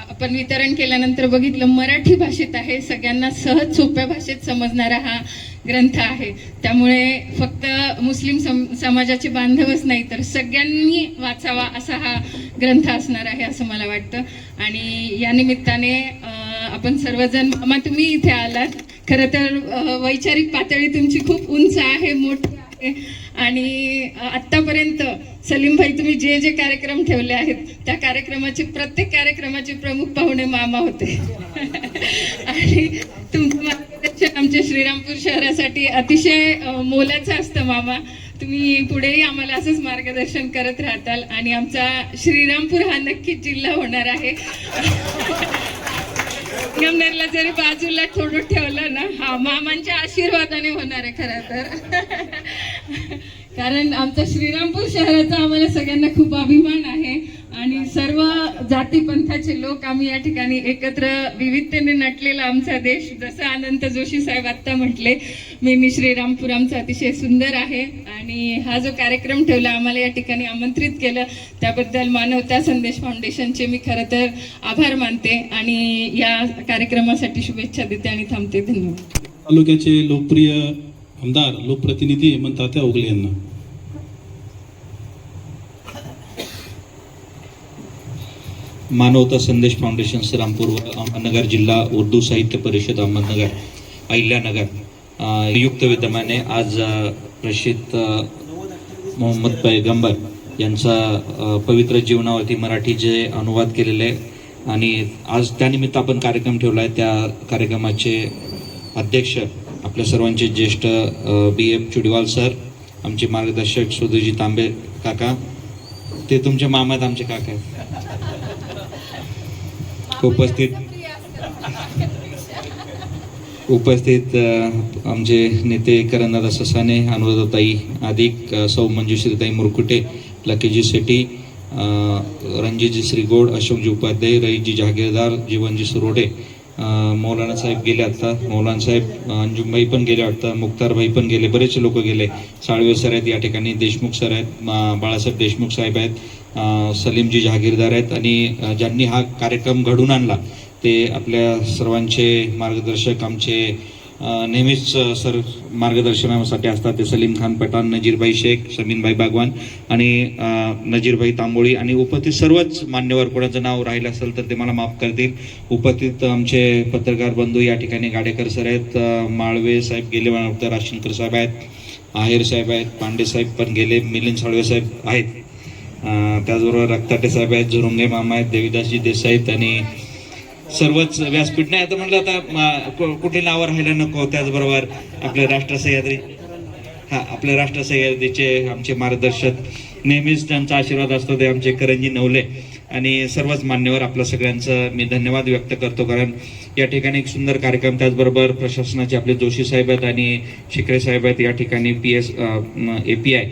आपण वितरण केल्यानंतर बघितलं मराठी भाषेत आहे. सगळ्यांना सहज सोप्या भाषेत समजणारा हा ग्रंथ आहे. त्यामुळे फक्त मुस्लिम समाजाचे बांधवच नाही तर सगळ्यांनी वाचावा असा हा ग्रंथ असणार आहे असं मला वाटतं. आणि या निमित्ताने आपण सर्वजण, मग तुम्ही इथे आलात, खरं तर वैचारिक पातळी तुमची खूप उंच आहे, मोठी आहे. आणि आत्तापर्यंत सलीमभाई तुम्ही जे जे कार्यक्रम ठेवले आहेत त्या कार्यक्रमाचे प्रत्येक कार्यक्रमाचे प्रमुख पाहुणे मामा होते. आणि तुमचं मार्गदर्शन आमच्या श्रीरामपूर शहरासाठी अतिशय मोलाचं असतं मामा. तुम्ही पुढेही आम्हाला असंच मार्गदर्शन करत राहताल आणि आमचा श्रीरामपूर हा नक्कीच जिल्हा होणार आहे. संगमनेरला जरी बाजूला थोडं ठेवलं ना, हा मामांच्या आशीर्वादाने होणार आहे खरं तर. कारण आमच्या श्रीरामपूर शहराचा आम्हाला सगळ्यांना खूप अभिमान आहे आणि सर्व जाती पंथाचे लोक आम्ही या ठिकाणी एकत्र विविधतेने नटलेला आमचा देश. जसं अनंत जोशी साहेब आत्ता म्हटले, मी श्रीरामपूर आमचा अतिशय सुंदर आहे. आणि हा जो कार्यक्रम ठेवला, आम्हाला या ठिकाणी आमंत्रित केलं त्याबद्दल मानवता संदेश फाउंडेशनचे मी खरं तर आभार मानते आणि या कार्यक्रमासाठी शुभेच्छा देते आणि थांबते. धन्यवाद. तालुक्याचे लोकप्रिय आमदार लोकप्रतिनिधी हेमंत तात्या ओगले यांना. मानवता संदेश फाउंडेशन श्रीरामपूर व अहमदनगर जिल्हा उर्दू साहित्य परिषद अहमदनगर अहिल्यानगर संयुक्त विद्यमाने आज प्रसिद्ध मोहम्मद पैगंबर यांचा पवित्र जीवनावरती मराठी जे अनुवाद केलेले आणि आज त्यानिमित्त आपण कार्यक्रम ठेवला आहे. त्या कार्यक्रमाचे अध्यक्ष आपल्या सर्वांचे ज्येष्ठ BF चुडीवाल सर, आमचे मार्गदर्शक सुधीरजी तांबे काका, ते तुमचे मामा आहेत, आमचे काका आहेत. उपस्थित आमचे नेते करणदादा ससाने, अनुराधाताई अधिक, सौ मंजुश्रीताई मुरकुटे, लकीजी सेठी, रणजितजी श्रीगोड, अशोकजी उपाध्याय, रईजी जहागीरदार, जीवनजी सुरोडे, मौलाना साहेब गेले आता, मौलाना साहेब, अंजुमभाई पण गेले वाटतं, मुख्तारभाई पण गेले, बरेचसे लोक गेले, साळवे सर आहेत या ठिकाणी, देशमुख सर आहेत, बाळासाहेब देशमुख साहेब आहेत, सलीमजी जहागीरदार आहेत. आणि ज्यांनी हा कार्यक्रम घडून आणला ते आपल्या सर्वांचे मार्गदर्शक आमचे नेहमीच सर मार्गदर्शनासाठी असतात. ते सलीम खान पठाण, नजीरभाई शेख, शमीनभाई बागवान आणि नजीरभाई तांबोळी आणि उपस्थित सर्वच मान्यवर. कोणाचं नाव राहिलं असेल तर ते मला माफ करतील. उपस्थित आमचे पत्रकार बंधू या ठिकाणी गाडेकर सर आहेत, माळवे साहेब गेले, मला राशनकर साहेब आहेत, आहेर साहेब आहेत, पांडे साहेब पण गेले, मिलिंद साळवे साहेब आहेत, त्याचबरोबर रक्ताटे साहेब आहेत, झुरुंगे मामा आहेत, देवीदासजी देसाई आहेत आणि सर्वच व्यासपीठ नाही आता म्हटलं आता कुठे नावं राहायला नको. त्याचबरोबर आपले आपले राष्ट्रसह्याद्रीचे आमचे मार्गदर्शक, नेहमीच त्यांचा आशीर्वाद असतो ते आमचे करंजी नवले आणि सर्वच मान्यवर. आपल्या सगळ्यांचं मी धन्यवाद व्यक्त करतो, कारण या ठिकाणी एक सुंदर कार्यक्रम. त्याचबरोबर प्रशासनाचे आपले जोशी साहेब आहेत आणि शिकरे साहेब आहेत. या ठिकाणी API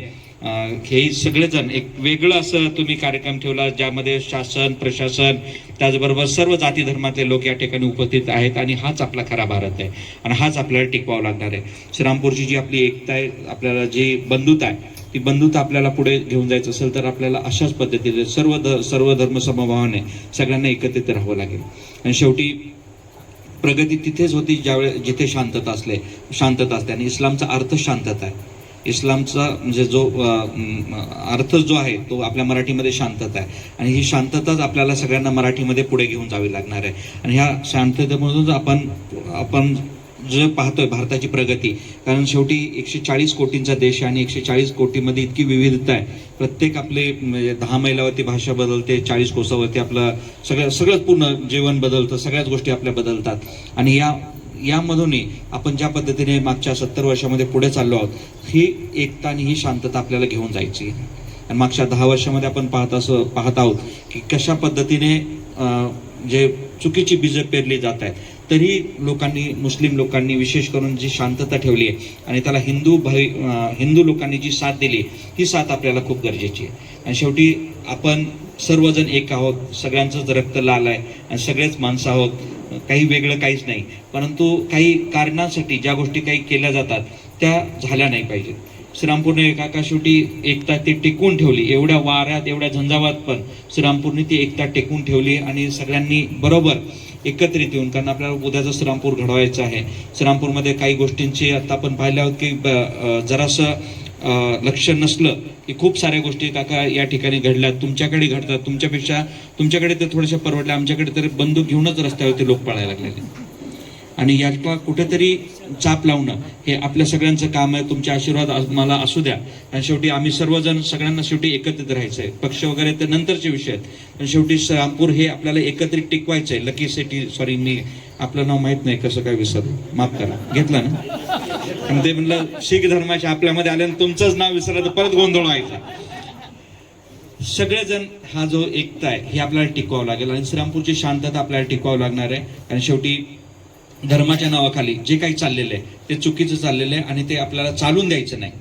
हे सगळेजण एक वेगळं असं तुम्ही कार्यक्रम ठेवला, ज्यामध्ये शासन, प्रशासन, त्याचबरोबर सर्व जाती धर्मातले लोक या ठिकाणी उपस्थित आहेत आणि हाच आपला खरा भारत आहे आणि हाच आपल्याला टिकवावा लागणार आहे. श्रीरामपूरची जी आपली एकता आहे, आपल्याला जी बंधुता आहे, ती बंधुता आपल्याला पुढे घेऊन जायचं असेल तर आपल्याला अशाच पद्धतीने सर्व धर्म समभावाने सगळ्यांना एकत्रित राहावं लागेल. आणि शेवटी प्रगती तिथेच होती जिथे शांतता असते आणि इस्लामचा अर्थ शांतता आहे. इस्लामचा म्हणजे जो अर्थ जो आहे तो आपल्या मराठीमध्ये शांतता आहे आणि ही शांतताच आपल्याला सगळ्यांना मराठीमध्ये पुढे घेऊन जावी लागणार आहे. आणि ह्या शांततेमधूनच आपण जे पाहतोय भारताची प्रगती, कारण शेवटी 140 कोटींचा देश आहे आणि 140 कोटीमध्ये इतकी विविधता आहे. प्रत्येक आपले म्हणजे 10 मैलावरती भाषा बदलते, 40 कोसावरती आपलं सगळंच पूर्ण जीवन बदलतं, सगळ्याच गोष्टी आपल्या बदलतात. आणि यामधूनही आपण ज्या पद्धतीने मागच्या 70 वर्षामध्ये पुढे चाललो आहोत, ही एकता आणि ही शांतता आपल्याला घेऊन जायची. आणि मागच्या 10 वर्षामध्ये आपण पाहत आहोत की कशा पद्धतीने जे चुकीची बीजं पेरली जात आहेत, तरी मुस्लिम लोकांनी विशेष करून जी शांतता ठेवली आहे आणि त्याला हिंदू लोकांनी जी साथ दिली, ही साथ आपल्याला खूप गरजेची आहे. आणि शेवटी आपण सर्वजण एक आहोत, सगळ्यांचंच रक्त लाल आहे आणि सगळेच माणसं आहोत, काही वेगळं काहीच नाही. परंतु काही कारणासाठी ज्या गोष्टी काही केल्या जातात त्या झाल्या नाही पाहिजेत. श्रीरामपूरने काका शेवटी एकता ती टिकवून ठेवली. एवढ्या वाऱ्यात, एवढ्या झंझावात पण श्रीरामपूरने ती एकता टिकवून ठेवली आणि सगळ्यांनी बरोबर एकत्रित येऊन, कारण आपल्याला उद्याचं श्रीरामपूर घडवायचं आहे. श्रीरामपूरमध्ये काही गोष्टींची आता आपण पाहिल्या आहोत की जरासं लक्ष नसलं की खूप साऱ्या गोष्टी काका या ठिकाणी घडल्यात, तुमच्याकडे घडतात. तुमच्याकडे ते थोड्याशा परवडल्या, आमच्याकडे तर बंदूक घेऊनच रस्त्यावरती लोक पळायला लागलेले. आणि याला कुठेतरी चाप लावणं हे आपल्या सगळ्यांचं काम आहे. तुमचे आशीर्वाद मला असू द्या. आणि शेवटी आम्ही सर्वजण सगळ्यांना शेवटी एकत्रित राहायचं आहे. पक्ष वगैरे ते नंतरचे विषय आहेत, पण शेवटी श्रीरामपूर हे आपल्याला एकत्रित टिकवायचं आहे. लकी सिटी, सॉरी मी आपलं नाव माहीत नाही, कसं काय विसरलं, माफ करा. घेतलं ना, आणि ते म्हणलं शीख धर्माच्या आपल्यामध्ये आल्यानं तुमचंच नाव विसरलं तर परत गोंधळ व्हायचा. सगळेजण हा जो एकता आहे हे आपल्याला टिकवावं लागेल आणि श्रीरामपूरची शांतता आपल्याला टिकवावं लागणार आहे. आणि शेवटी धर्माच्या नावाखाली जे काही चाललेलं आहे ते चुकीचं चाललेलं आहे आणि ते आपल्याला चालून द्यायचं नाही.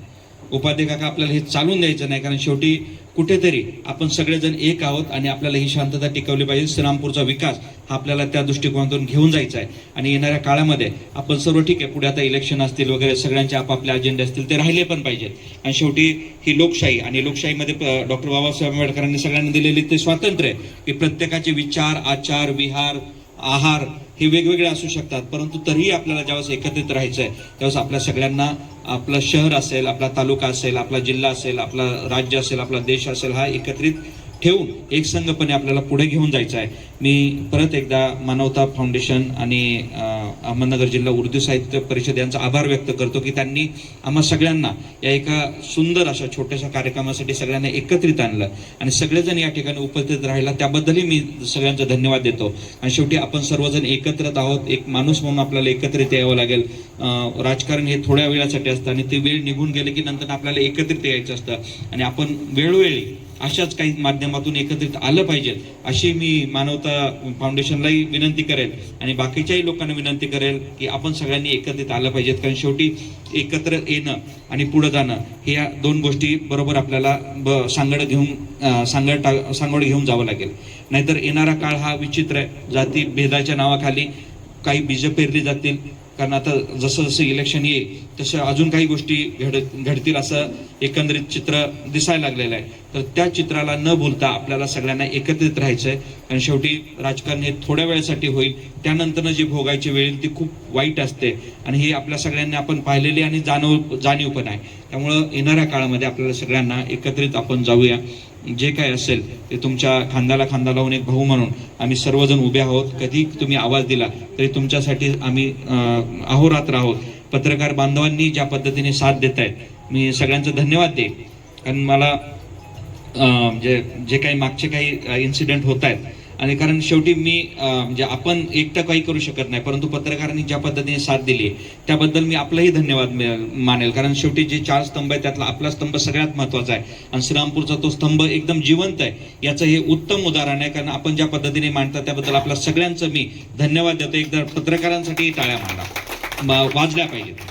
उपाध्ये काका, आपल्याला हे चालून द्यायचं नाही, कारण शेवटी कुठेतरी आपण सगळेजण एक आहोत आणि आपल्याला ही शांतता टिकवली पाहिजे. श्रीरामपूरचा विकास हा आपल्याला त्या दृष्टिकोनातून घेऊन जायचा आहे. आणि येणाऱ्या काळामध्ये आपण सर्व ठीक आहे, पुढे आता इलेक्शन असतील वगैरे, सगळ्यांचे आपापले अजेंडे असतील, ते राहिले पण पाहिजेत. आणि शेवटी ही लोकशाही आणि लोकशाहीमध्ये डॉक्टर बाबासाहेब आंबेडकरांनी सगळ्यांना दिलेले ते स्वातंत्र्य आहे की प्रत्येकाचे विचार, आचार, विहार, आहार हे वेगवेगळे असू शकतात, परंतु तरीही आपल्याला ज्यावेळेस एकत्रित राहायचं आहे त्यावेळेस आपल्या सगळ्यांना आपलं शहर असेल, आपला तालुका असेल, आपला जिल्हा असेल, आपला राज्य असेल, आपला देश असेल, हा एकत्रित ठेवून एकसंघपणे आपल्याला पुढे घेऊन जायचं आहे. मी परत एकदा मानवता फाउंडेशन आणि अहमदनगर जिल्हा उर्दू साहित्य परिषद यांचा आभार व्यक्त करतो की त्यांनी आम्हा सगळ्यांना या एका सुंदर अशा छोट्याशा कार्यक्रमासाठी सगळ्यांना एकत्रित आणलं आणि सगळेजण या ठिकाणी उपस्थित राहिला, त्याबद्दलही मी सगळ्यांचा धन्यवाद देतो. आणि शेवटी आपण सर्वजण एकत्रित आहोत, एक माणूस म्हणून आपल्याला एकत्रित यावं लागेल. राजकारण हे थोड्या वेळासाठी असतं आणि ते वेळ निघून गेले की नंतर आपल्याला एकत्रित यायचं असतं आणि आपण वेळोवेळी अशाच काही माध्यमातून एकत्रित आलं पाहिजे, अशी मी मानवता फाउंडेशनलाही विनंती करेल आणि बाकीच्याही लोकांना विनंती करेल की आपण सगळ्यांनी एकत्रित आलं पाहिजेत. कारण शेवटी एकत्र येणं आणि पुढे जाणं हे या दोन गोष्टी बरोबर आपल्याला सांगड घेऊन जावं लागेल. नाहीतर येणारा काळ हा विचित्र आहे. जाती भेदाच्या नावाखाली काही बीजं पेरली जातील, कारण आता जसं जसं इलेक्शन येईल तसं अजून काही गोष्टी घडतील असं एकंदरीत चित्र दिसायला लागलेलं आहे. तर त्या चित्राला न भूलता आपल्याला सगळ्यांना एकत्रित राहायचं आहे. कारण शेवटी राजकारण हे थोड्या वेळेसाठी होईल, त्यानंतरनं जी भोगायची वेळ येईल ती खूप वाईट असते आणि हे आपल्या सगळ्यांनी आपण पाहिलेली आणि जाणीव पण आहे. त्यामुळं येणाऱ्या काळामध्ये आपल्याला सगळ्यांना एकत्रित आपण जाऊया. जे काय असेल ते तुमच्या खांद्याला खांदा लावून एक भाऊ म्हणून आम्ही सर्वजण उभे आहोत. कधी तुम्ही आवाज दिला तरी तुमच्यासाठी आम्ही अहोरात्र आहोत. पत्रकार बांधवांनी ज्या पद्धतीने साथ देत आहेत मी सगळ्यांचं धन्यवाद देईन. कारण मला जे काही मागचे काही इन्सिडेंट होत आहेत आणि कारण शेवटी मी म्हणजे आपण एकटं काही करू शकत नाही, परंतु पत्रकारांनी ज्या पद्धतीने साथ दिली त्याबद्दल मी आपलंही धन्यवाद मानेल. कारण शेवटी जे 4 स्तंभ आहे त्यातला आपला स्तंभ सगळ्यात महत्त्वाचा आहे आणि श्रीरामपूरचा तो स्तंभ एकदम जिवंत आहे. याचं हे उत्तम उदाहरण आहे. कारण आपण ज्या पद्धतीने मांडता त्याबद्दल आपल्या सगळ्यांचं मी धन्यवाद देतो. एकदा पत्रकारांसाठी टाळ्या वाजल्या पाहिजेत.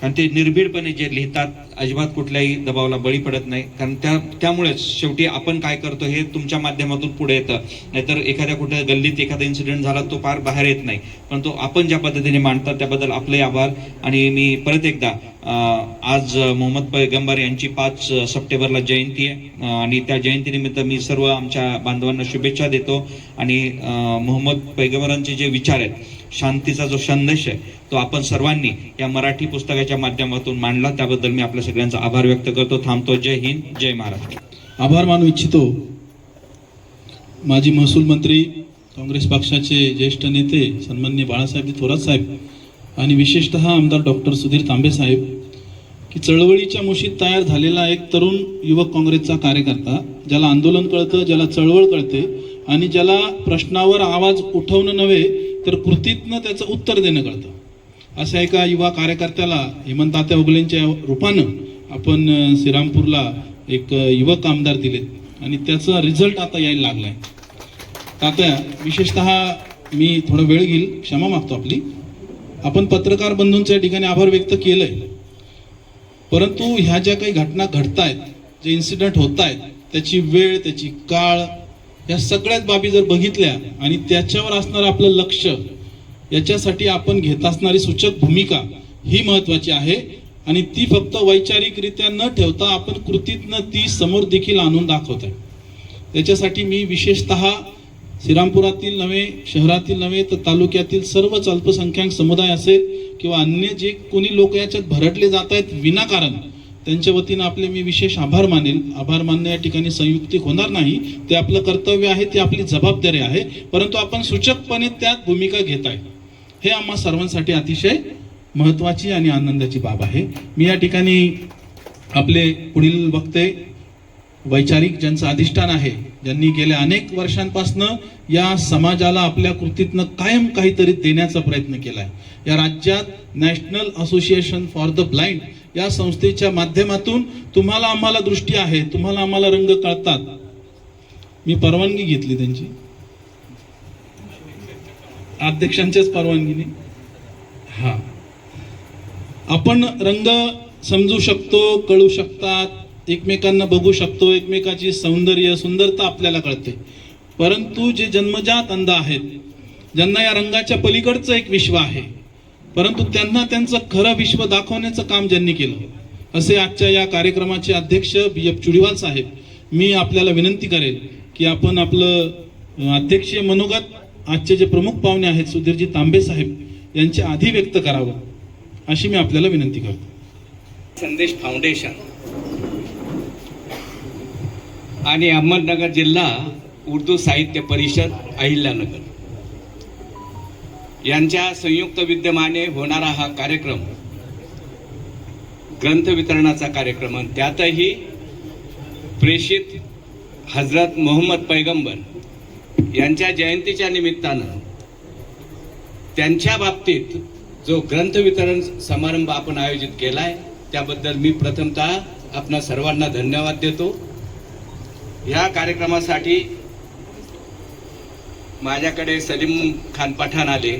कारण ते निर्भीडपणे जे लिहितात अजिबात कुठल्याही दबावाला बळी पडत नाही. कारण त्यामुळेच शेवटी आपण काय करतो हे तुमच्या माध्यमातून पुढे येतं. नाहीतर एखाद्या कुठे गल्लीत एखादा इन्सिडेंट झाला तो पार बाहेर येत नाही. पण तो आपण ज्या पद्धतीने मांडतात त्याबद्दल आपले आभार. आणि मी परत एकदा आज मोहम्मद पैगंबर यांची 5 सप्टेंबरला जयंती आहे आणि त्या जयंतीनिमित्त मी सर्व आमच्या बांधवांना शुभेच्छा देतो. आणि मोहम्मद पैगंबरांचे जे विचार आहेत, शांतीचा जो संदेश आहे तो आपण सर्वांनी या मराठी पुस्तकाच्या माध्यमातून मांडला. त्याबद्दल मी आपल्या सगळ्यांचा आभार व्यक्त करतो. थांबतो. जय हिंद, जय महाराष्ट्र. आभार मानू इच्छितो माजी महसूल मंत्री, काँग्रेस पक्षाचे ज्येष्ठ नेते सन्माननीय बाळासाहेब थोरात साहेब आणि विशेषतः आमदार डॉक्टर सुधीर तांबे साहेब, की चळवळीच्या मुशीत तयार झालेला एक तरुण युवक काँग्रेसचा कार्यकर्ता, ज्याला आंदोलन कळतं, ज्याला चळवळ कळते आणि ज्याला प्रश्नावर आवाज उठवणं नव्हे तर कृतीतनं त्याचं उत्तर देणं कळतं. अशा एका युवा कार्यकर्त्याला हेमंत तात्या उगलेंच्या रूपानं आपण श्रीरामपूरला एक युवक आमदार दिलेत आणि त्याचा रिझल्ट आता यायला लागलाय. तात्या, विशेषतः मी थोडा वेळ घेईल, क्षमा मागतो आपली. आपण पत्रकार बंधूंच्या ठिकाणी आभार व्यक्त केलंय, परंतु ह्या ज्या काही घटना घडतायत, जे इन्सिडेंट होत आहेत, त्याची वेळ, त्याची काळ, या सगळ्याच बाबी जर बघितल्या आणि त्याच्यावर असणारं आपलं लक्ष, याच्यासाठी आपण घेत असणारी सूचक भूमिका ही महत्वाची आहे. आणि ती फक्त वैचारिकरित्या न ठेवता आपण कृतीतनं ती समोर देखील आणून दाखवत आहे. त्याच्यासाठी मी विशेषतः श्रीरामपुरातील नव्हे, शहरातील नव्हे तर तालुक्यातील सर्वच अल्पसंख्याक समुदाय असेल किंवा अन्य जे कोणी लोक याच्यात भरडले जात आहेत विनाकारण, त्यांच्या वतीनं आपले मी विशेष आभार मानेल. आभार मानणं या ठिकाणी संयुक्तिक होणार नाही, ते आपलं कर्तव्य आहे, ती आपली जबाबदारी आहे, परंतु आपण सूचकपणे त्यात भूमिका घेत आहे, हे आम्हा सर्वांसाठी अतिशय महत्त्वाची आणि आनंदाची बाब आहे. मी या ठिकाणी आपले पुढील वक्ते, वैचारिक ज्यांचं अधिष्ठान आहे, ज्यांनी गेल्या अनेक वर्षांपासनं या समाजाला आपल्या कृतीतनं कायम काहीतरी देण्याचा प्रयत्न केला आहे. या राज्यात national association for the blind या संस्थेच्या माध्यमातून तुम्हाला आम्हाला दृष्टी आहे, तुम्हाला आम्हाला रंग कळतात. मी परवानगी घेतली त्यांची, अध्यक्षांच्याच परवानगीने. हा, आपण रंग समजू शकतो, कळू शकतात, एकमेकांना बघू शकतो, एकमेकाची सौंदर्य, सुंदरता आपल्याला कळते. परंतु जे जन्मजात अंध आहेत, ज्यांना या रंगाच्या पलीकडचं एक विश्व आहे, परंतु त्यांना त्यांचं खरं विश्व दाखवण्याचं काम ज्यांनी केलं, असे आजच्या या कार्यक्रमाचे अध्यक्ष BF चुडीवाल साहेब, मी आपल्याला विनंती करेल की आपण आपलं अध्यक्षीय मनोगत आजचे जे प्रमुख पाहुणे आहेत सुधीरजी तांबे साहेब यांच्या आधी व्यक्त करावं, अशी मी आपल्याला विनंती करतो. संदेश फाउंडेशन आणि अहमदनगर जिल्हा उर्दू साहित्य परिषद अहिल्यानगर यांच्या संयुक्त विद्यमाने होणारा हा कार्यक्रम ग्रंथ वितरणाचा कार्यक्रम, त्यातही प्रेषित हजरत मोहम्मद पैगंबर यांच्या जयंतीच्या निमित्तानं त्यांच्या बाबतीत जो ग्रंथ वितरण समारंभ आपण आयोजित केलाय त्याबद्दल मी प्रथमतः आपणा सर्वांना धन्यवाद देतो. या कार्यक्रमासाठी माझ्याकडे सलीम खान पठाण आले,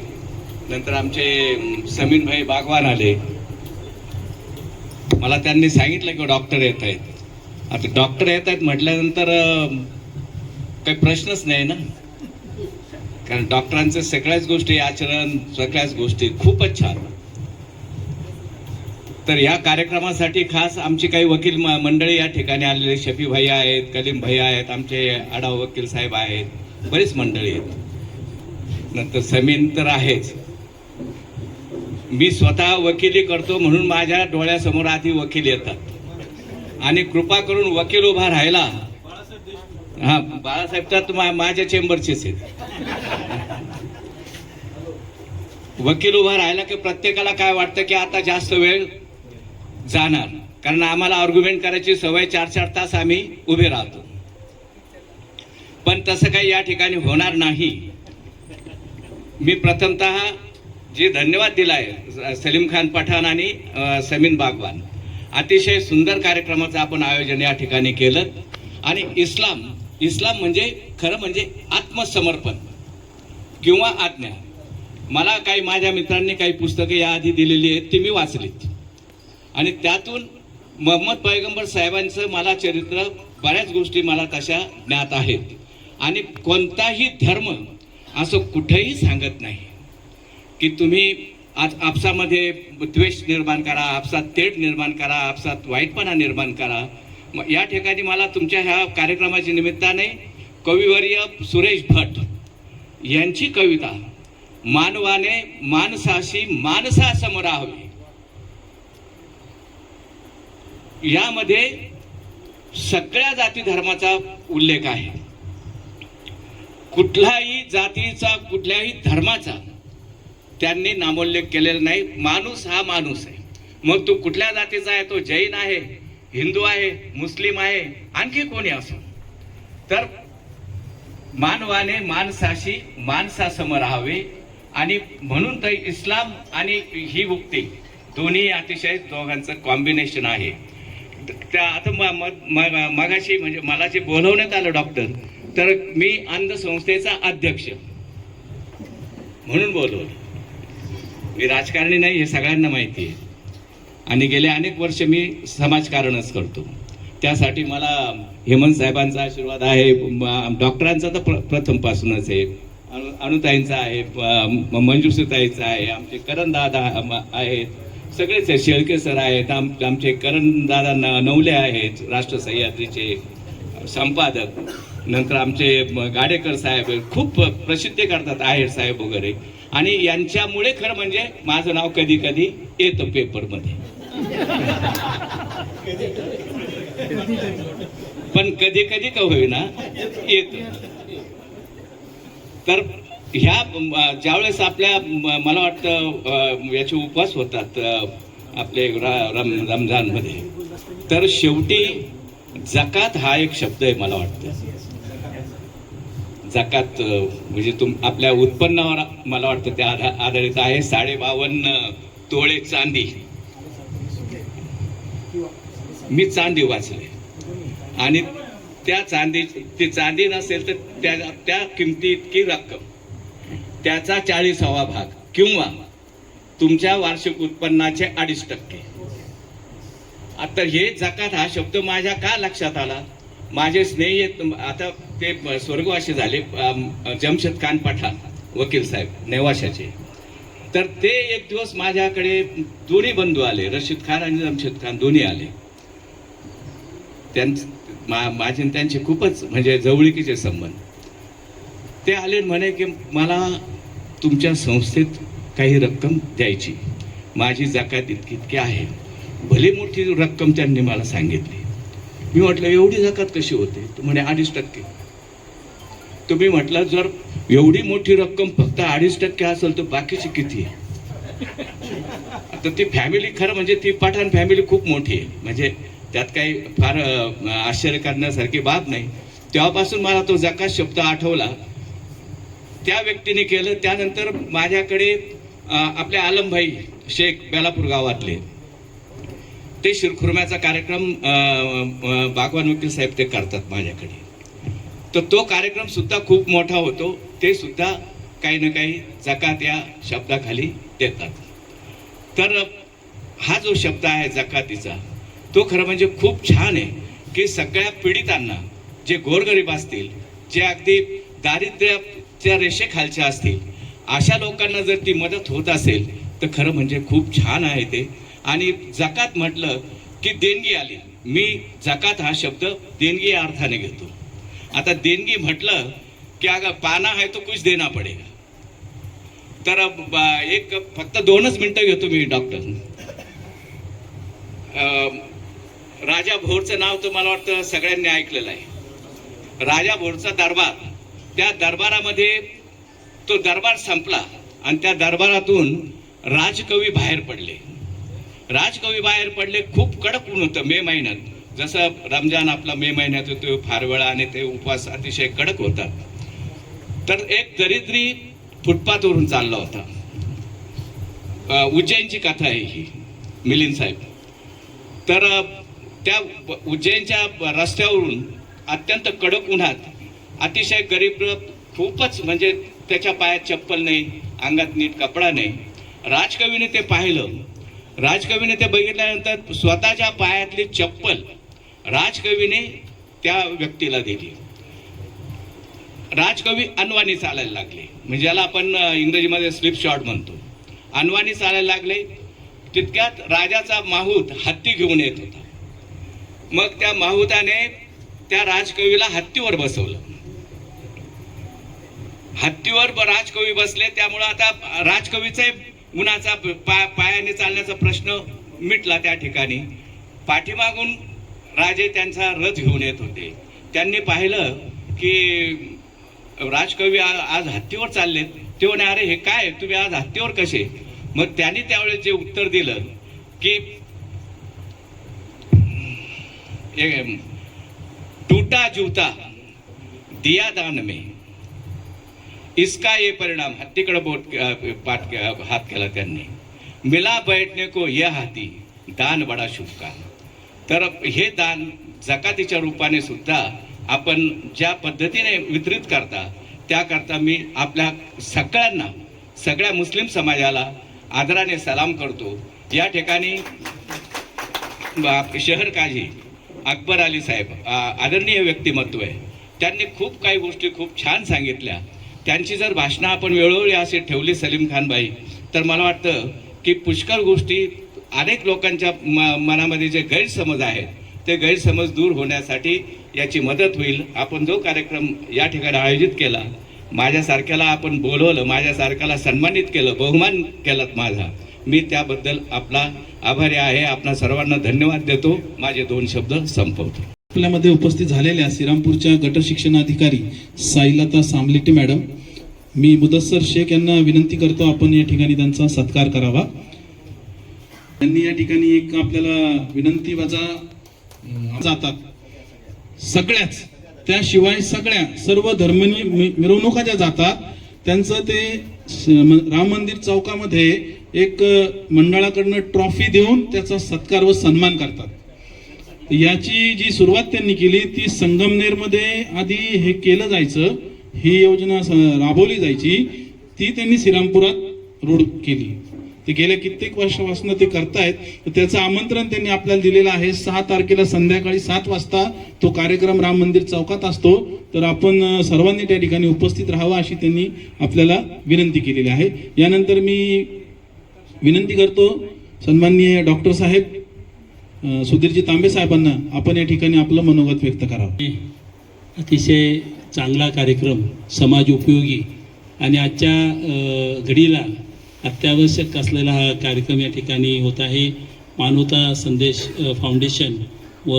नंतर आमचे समीन भाई बागवान आले. मला त्यांनी सांगितलं की डॉक्टर येत आहेत. आता डॉक्टर येत आहेत म्हटल्यानंतर काही प्रश्नच नाही ना, कारण डॉक्टरांचं सगळ्याच गोष्टी, आचरण, सगळ्याच गोष्टी खूपच छान. तर या कार्यक्रमासाठी खास आमची काही वकील मंडळी या ठिकाणी आलेले, शफी भैया आहेत, कलीम भैया आहेत, आमचे आढाव वकील साहेब आहेत, बरीच मंडळी आहेत, नंतर समीन तर आहेच. मी स्वतः वकिली करतो म्हणून माझ्या डोळ्यासमोर आधी वकील येतात आणि कृपा करून वकील उभा राहिला. हा, बाळासाहेब तर माझ्या चेंबरचेच आहेत. वकील उभा राहिला की प्रत्येकाला काय वाटतं की आता जास्त वेळ जाणार, कारण आम्हाला आर्ग्युमेंट करायची सवय, 4-4 तास आम्ही उभे राहतो. पण तसं काही या ठिकाणी होणार नाही. मी प्रथमतः जे धन्यवाद दिलाय सलीम खान पठाण आणि समीन बागवान, अतिशय सुंदर कार्यक्रमाचं आपण आयोजन या ठिकाणी केलं. आणि इस्लाम म्हणजे खरं म्हणजे आत्मसमर्पण किंवा आज्ञा. मला काही माझ्या मित्रांनी काही पुस्तकं याआधी दिलेली आहेत, ती मी वाचलीत आणि त्यातून मोहम्मद पैगंबर साहेबांचं मला चरित्र, बऱ्याच गोष्टी मला तशा ज्ञात आहेत. आणि कोणताही धर्म असं कुठेही सांगत नाही की तुम्ही आज आपसामध्ये द्वेष निर्माण करा, आपसात तेढ निर्माण करा, आपसात वाईटपणा निर्माण करा. या ठिकाणी मला तुमच्या ह्या कार्यक्रमाच्या निमित्ताने कविवर्य सुरेश भट यांची कविता, मानवाने माणसाशी माणसासमोर राहावे, यामध्ये सगळ्या जाती धर्माचा उल्लेख आहे. कुठल्याही जातीचा, कुठल्याही धर्माचा त्यांनी नामोल्लेख केलेला नाही. माणूस हा माणूस आहे, मग तो कुठल्या जातीचा आहे, तो जैन आहे, हिंदू आहे, मुस्लिम आहे, आणखी कोणी असो. तर मानवाने माणसाशी माणसासमोर राहावे. आणि म्हणून तर इस्लाम आणि ही मुक्ती दोन्ही अतिशय दोघांचं कॉम्बिनेशन आहे. त्या आता मगाशी म्हणजे मला जे बोलवण्यात आलं डॉक्टर, तर मी अंध संस्थेचा अध्यक्ष म्हणून बोलवलं. मी राजकारणी नाही हे सगळ्यांना माहिती आहे आणि गेले अनेक वर्ष मी समाजकारणच करतो. त्यासाठी मला हेमंत साहेबांचा आशीर्वाद आहे, डॉक्टरांचा तर प्रथमपासूनच आहे, अनुताईंचा आहे, मंजुश्रीताईंचा आहे, आमचे करण दादा आहेत, सगळेच आहे, शेळके सर आहेत, आमचे करण दादा नवले आहेत, राष्ट्र सह्याद्रीचे संपादक, नंतर आमचे गाडेकर साहेब खूप प्रसिद्धी करतात, आहेर साहेब वगैरे. आणि यांच्यामुळे खरं म्हणजे माझं नाव कधी कधी येतं पेपरमध्ये, पण कधी कधी का होईना येतं. तर ह्या ज्यावेळेस आपल्या मला वाटतं याचे उपवास होतात आपले रमजानमध्ये, तर शेवटी जकात हा एक शब्द आहे. मला वाटतं जकात म्हणजे आपल्या उत्पन्नावर मला वाटतं ते आधारित आहे. 52.5 तोळे चांदी, मी चांदी वाचले. आणि त्या ती चांदी नसेल तर त्या किमती इतकी रक्कम, त्याचा 40वा भाग किंवा तुमच्या वार्षिक उत्पन्नाचे 2.5%. आता हे जकात हा शब्द माझ्या का लक्षात आला, माझे स्नेही आता ते स्वर्गवासी झाले, जमशेद खान पठाण वकील साहेब नेवाशाचे, तर ते एक दिवस माझ्याकडे दोन्ही बंधू आले, रशीद खान आणि जमशेद खान दोन्ही आले. माझे त्यांचे खूपच म्हणजे जवळकीचे संबंध. ते आले म्हणे की मला तुमच्या संस्थेत काही रक्कम द्यायची, माझी जकात इतकी आहे. भली मोठी रक्कम त्यांनी मला सांगितली. मी म्हटलं एवढी जकात कशी होते? तो म्हणे 2.5%. तुम्ही म्हटलं जर एवढी मोठी रक्कम फक्त 2.5% असेल तर बाकीची किती आहे? आता ती फॅमिली खरं म्हणजे ती पठाण फॅमिली खूप मोठी आहे, म्हणजे त्यात काही फार आश्चर्य करण्यासारखी बाब नाही. तेव्हापासून मला तो जकात शब्द आठवला. त्या व्यक्तीने केलं. त्यानंतर माझ्याकडे आपले आलमभाई शेख बेलापूर गावातले, ते शिरखुर्म्याचा कार्यक्रम बागवान वकील साहेब ते करतात माझ्याकडे. तर तो कार्यक्रम सुद्धा खूप मोठा होतो. ते सुद्धा काही ना काही जकात या शब्दाखाली देतात. तर हा जो शब्द आहे जकातीचा, तो खरं म्हणजे खूप छान आहे की सगळ्या पीडितांना, जे गोरगरीब असतील, जे अगदी दारिद्र्याच्या रेषेखालच्या असतील, अशा लोकांना जर ती मदत होत असेल तर खरं म्हणजे खूप छान आहे ते. आणि जकात म्हटलं की देणगी आली. मी जकात हा शब्द देणगी या अर्थाने घेतो. आता देणगी म्हटलं की अगर पाना है तो कुछ देना पडेगा. तर एक फक्त 2च मिनिटं घेतो मी डॉक्टर. राजा भोरचं नाव तर मला वाटतं सगळ्यांनी ऐकलेलं आहे. राजा भोरचा दरबार, त्या दरबारामध्ये तो दरबार संपला आणि त्या दरबारातून राजकवी बाहेर पडले. राजकवी बाहेर पडले. खूप कडक ऊन होतं मे महिन्यात. जसं रमजान आपला मे महिन्यात होतो फारवेळा आणि ते उपवास अतिशय कडक होतात. तर एक दरिद्री फुटपाथवरून चालला होता. उज्जैनची कथा आहे ही, मिलिंद साहेब. तर त्या उज्जैनच्या रस्त्यावरून अत्यंत कडक उन्हात अतिशय गरीब, खूपच म्हणजे त्याच्या पायात चप्पल नाही, अंगात नीट कपडा नाही. राजकवीने ते पाहिलं. राजकवीने ते बघितल्यानंतर स्वतःच्या पायातली चप्पल राजकवीने त्या व्यक्तीला दिली. राजकवी अनवाणी चालायला लागले, म्हणजे ज्याला आपण इंग्रजीमध्ये स्लिप शॉट म्हणतो. अनवाणी चालायला लागले. तितक्यात राजाचा माहूत हत्ती घेऊन येत होता. मग त्या माहूताने त्या राजकवीला हत्तीवर बसवलं. हत्तीवर राजकवी बसले. त्यामुळं आता राजकवीचा उन्हाचा पायाने चालण्याचा प्रश्न मिटला. त्या ठिकाणी पाठीमागून राजे त्यांचा रथ घेऊन येत होते. त्यांनी पाहिलं की राजकवी आज हत्तीवर चाललेत. ते म्हणे, अरे हे काय, तुम्ही आज हत्तीवर कसे? मग त्यांनी त्यावेळेस जे उत्तर दिलं की टूटा जूता दिया दान में, इसका ये परिणाम. हत्तीकडे हात केला त्यांनी. मिला बैठने को यह हाती, दान बडा शुभ का. तर हे दान जकातीच्या रूपाने सुद्धा आपण ज्या पद्धतीने वितरित करता, त्याकरता मी आपल्या सगळ्यांना, सगळ्या मुस्लिम समाजाला आदराने सलाम करतो. या ठिकाणी शहर काझी अकबर अली साहेब आदरणीय व्यक्तिमत्व आहे. त्यांनी खूप काही गोष्टी खूप छान सांगितल्या. त्यांची जर भाषणं आपण वेळोवेळी अशी ठेवली सलीम खान बाई, तर मला वाटतं की पुष्कळ गोष्टी, अनेक लोकांच्या मनामध्ये जे गैरसमज आहेत ते गैरसमज दूर होण्यासाठी याची मदत होईल. आपण जो कार्यक्रम या ठिकाणी आयोजित केला, माझ्यासारख्याला आपण बोलवलं, माझ्यासारख्याला सन्मानित केलं, बहुमान केलात माझा, मी त्याबद्दल आपला आभारी आहे. आपणा सर्वांना धन्यवाद देतो. माझे 2 शब्द संपवतो. आपल्यामध्ये उपस्थित झालेल्या श्रीरामपूरच्या गट शिक्षणाधिकारी साईलता सामलेटे मॅडम, मी मुदस्सर शेख यांना विनंती करतो आपण या ठिकाणी त्यांचा सत्कार करावा. त्यांनी या ठिकाणी एक आपल्याला विनंती वजा जातात सगळ्याच, त्याशिवाय सगळ्या सर्व धर्मनी मिरवणुका ज्या जातात त्यांचं ते राम मंदिर चौकामध्ये एक मंडळाकडनं ट्रॉफी देऊन त्याचा सत्कार व सन्मान करतात. याची जी सुरुवात त्यांनी केली ती संगमनेरमध्ये आधी हे केलं जायचं, ही योजना राबवली जायची, ती त्यांनी श्रीरामपुरात रोड केली. ते गेल्या कित्येक वर्षापासून ते करतायत. तर त्याचं आमंत्रण त्यांनी आपल्याला दिलेलं आहे. 6 तारखेला संध्याकाळी 7 वाजता तो कार्यक्रम राम मंदिर चौकात असतो. तर आपण सर्वांनी त्या ठिकाणी उपस्थित राहावं अशी त्यांनी आपल्याला विनंती केलेली आहे. यानंतर मी विनंती करतो सन्माननीय डॉक्टर साहेब सुधीरजी तांबे साहेबांना आपण या ठिकाणी आपलं मनोगत व्यक्त करावं. अतिशय चांगला कार्यक्रम, समाज उपयोगी आणि आजच्या घडीला अत्यावश्यक असलेला हा कार्यक्रम या ठिकाणी होत आहे. मानवता संदेश फाउंडेशन व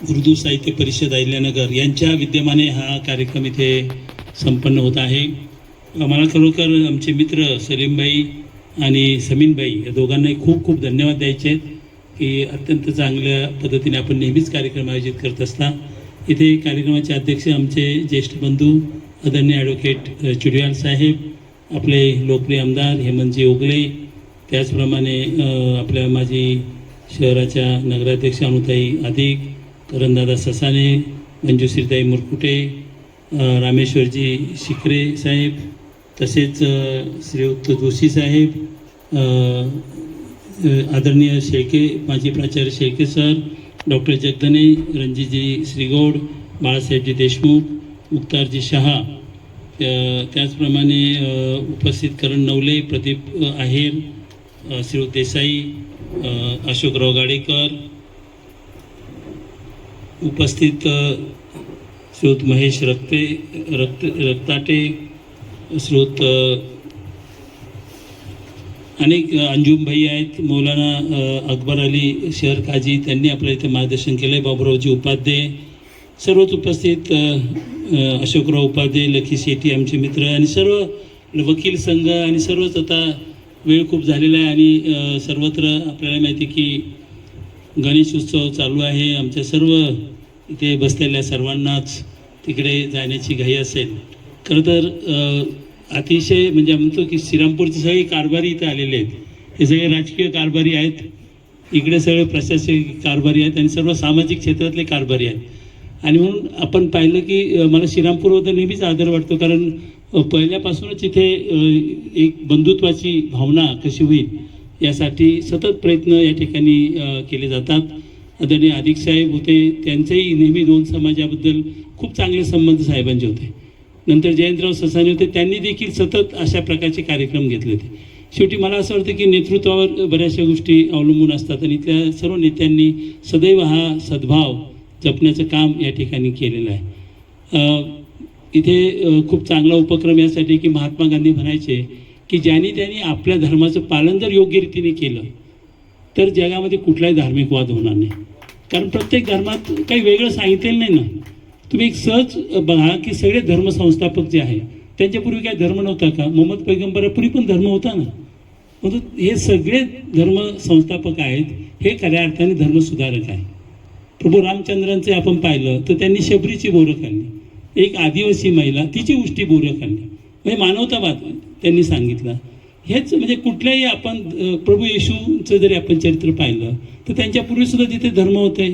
उर्दू साहित्य परिषद अहिल्यानगर यांच्या विद्यमाने हा कार्यक्रम इथे संपन्न होत आहे. मला खरोखर आमचे मित्र सलीमभाई आणि समीनभाई या दोघांनाही खूप खूप धन्यवाद द्यायचे आहेत की अत्यंत चांगल्या पद्धतीने आपण नेहमीच कार्यक्रम आयोजित करत असता. इथे कार्यक्रमाचे अध्यक्ष आमचे ज्येष्ठ बंधू आदरणीय ॲडव्होकेट चुडियाल साहेब, आपले लोकप्रिय आमदार हेमंतजी ओगले, त्याचप्रमाणे आपल्या माजी शहराच्या नगराध्यक्ष अनुताई अधिक, करणदादा ससाने, मंजुश्रीताई मुरकुटे, रामेश्वरजी शिकरे साहेब, तसेच श्रीयुक्त जोशी साहेब, आदरणीय शेळके माजी प्राचार्य शेळके सर, डॉक्टर जगदने, रणजितजी श्रीगौड, बाळासाहेबजी देशमुख, मुक्तारजी शहा, त्याचप्रमाणे उपस्थित करण नवले, प्रदीप आहेर, श्रीयुत देसाई, अशोकराव गाडेकर, उपस्थित श्रीयुत महेश रक्ताटे, श्रीयुत अनेक अंजुम भाई आहेत, मौलाना अकबर अली शहर काजी, त्यांनी आपल्या इथे मार्गदर्शन केलं आहे, बाबूरावजी उपाध्याय, सर्वच उपस्थित अशोकराव उपाध्याय, लखी शेट्टी आमचे मित्र आणि सर्व वकील संघ आणि सर्वच. आता वेळ खूप झालेला आहे आणि सर्वत्र आपल्याला माहिती की गणेश उत्सव चालू आहे. आमच्या सर्व इथे बसलेल्या सर्वांनाच तिकडे जाण्याची घाई असेल. खरं तर अतिशय म्हणजे म्हणतो की श्रीरामपूरचे सगळे कारभारी इथे आलेले आहेत. हे सगळे राजकीय कारभारी आहेत, इकडे सगळे प्रशासकीय कारभारी आहेत आणि सर्व सामाजिक क्षेत्रातले कारभारी आहेत. आणि म्हणून आपण पाहिलं की मला श्रीरामपूरबद्दल नेहमीच आदर वाटतो, कारण पहिल्यापासूनच इथे एक बंधुत्वाची भावना कशी होईल यासाठी सतत प्रयत्न या ठिकाणी केले जातात. आदरणीय अधिक साहेब होते, त्यांचेही नेहमी दोन समाजाबद्दल खूप चांगले संबंध साहेबांचे होते. नंतर जयंतराव ससाने होते, त्यांनी देखील सतत अशा प्रकारचे कार्यक्रम घेतले होते. शेवटी मला असं वाटतं की नेतृत्वावर बऱ्याचशा गोष्टी अवलंबून असतात आणि इथल्या सर्व नेत्यांनी सदैव हा सद्भाव जपण्याचं काम या ठिकाणी केलेलं आहे. इथे खूप चांगला उपक्रम यासाठी की महात्मा गांधी म्हणायचे की ज्यांनी त्यांनी आपल्या धर्माचं पालन जर योग्य रीतीने केलं तर जगामध्ये कुठलाही धार्मिक वाद होणार नाही. कारण प्रत्येक धर्मात काही वेगळं सांगितलेलं नाही ना. तुम्ही एक सहज बघा की सगळे धर्मसंस्थापक जे आहे त्यांच्यापूर्वी काही धर्म नव्हता का? मोहम्मद पैगंबरापूर्वी पण धर्म होता ना. म्हणून हे सगळे धर्मसंस्थापक आहेत, हे खऱ्या अर्थाने धर्मसुधारक आहे. प्रभू रामचंद्रांचे आपण पाहिलं तर त्यांनी शबरीची बोरं खाल्ली, एक आदिवासी महिला तिची उष्टी बोरं खाल्ली, म्हणजे मानवतावाद त्यांनी सांगितला. हेच म्हणजे कुठल्याही आपण प्रभू येशूचं जरी आपण चरित्र पाहिलं तर त्यांच्यापूर्वीसुद्धा तिथे धर्म होते,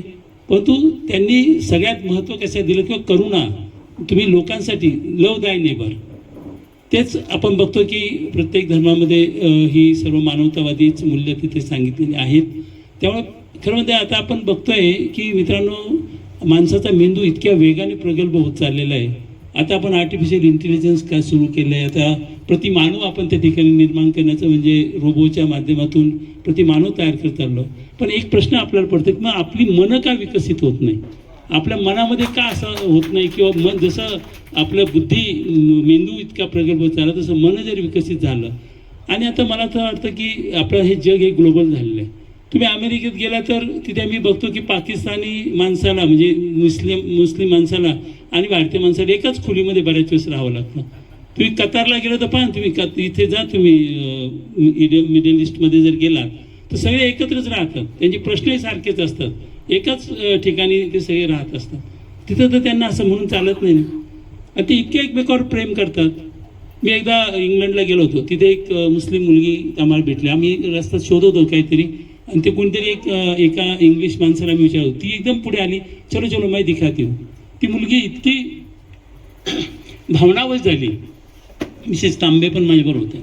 परंतु त्यांनी सगळ्यात महत्त्व कशा दिलं किंवा करुणा, तुम्ही लोकांसाठी लव दाय नेबर, तेच आपण बघतो की प्रत्येक धर्मामध्ये ही सर्व मानवतावादीच मूल्य तिथे सांगितलेली आहेत. त्यामुळे खरं म्हणजे आता आपण बघतोय की मित्रांनो माणसाचा मेंदू इतक्या वेगाने प्रगल्भ होत चाललेला आहे. आता आपण आर्टिफिशियल इंटेलिजन्स काय सुरू केलं आहे, आता प्रतिमानव आपण त्या ठिकाणी निर्माण करण्याचं म्हणजे रोबोच्या माध्यमातून प्रतिमानव तयार करत चाललो. पण एक प्रश्न आपल्याला पडतो की मग आपली मनं का विकसित होत नाही, आपल्या मनामध्ये का असं होत नाही, किंवा मन जसं आपलं बुद्धी मेंदू इतका प्रगल्भ होत चालला तसं मन जर विकसित झालं. आणि आता मला तर वाटतं की आपलं हे जग हे ग्लोबल झालेलं आहे. तुम्ही अमेरिकेत गेला तर तिथे मी बघतो की पाकिस्तानी माणसाला म्हणजे मुस्लिम माणसाला आणि भारतीय माणसाला एकाच खोलीमध्ये बऱ्याच वेळेस राहावं लागतं. तुम्ही कतारला गेलं तर पहा, तुम्ही इथे जा, तुम्ही मिडल ईस्टमध्ये जर गेलात तर सगळे एकत्रच राहतात, त्यांचे प्रश्नही सारखेच असतात, एकाच ठिकाणी ते सगळे राहत असतात. तिथं तर त्यांना असं म्हणून चालत नाही. आणि ते इतके एकमेकावर प्रेम करतात. मी एकदा इंग्लंडला गेलो होतो, तिथे एक मुस्लिम मुलगी आम्हाला भेटली. आम्ही रस्त्यात शोधत होतो काहीतरी, आणि ते कोणतरी एका इंग्लिश माणसाला मी विचारलो, ती एकदम पुढे आली, चलो चलो मैं दिखाती हूँ. ती मुलगी इतकी भावनावश झाली. मिसेस तांबे पण माझ्याबरोबर होत्या.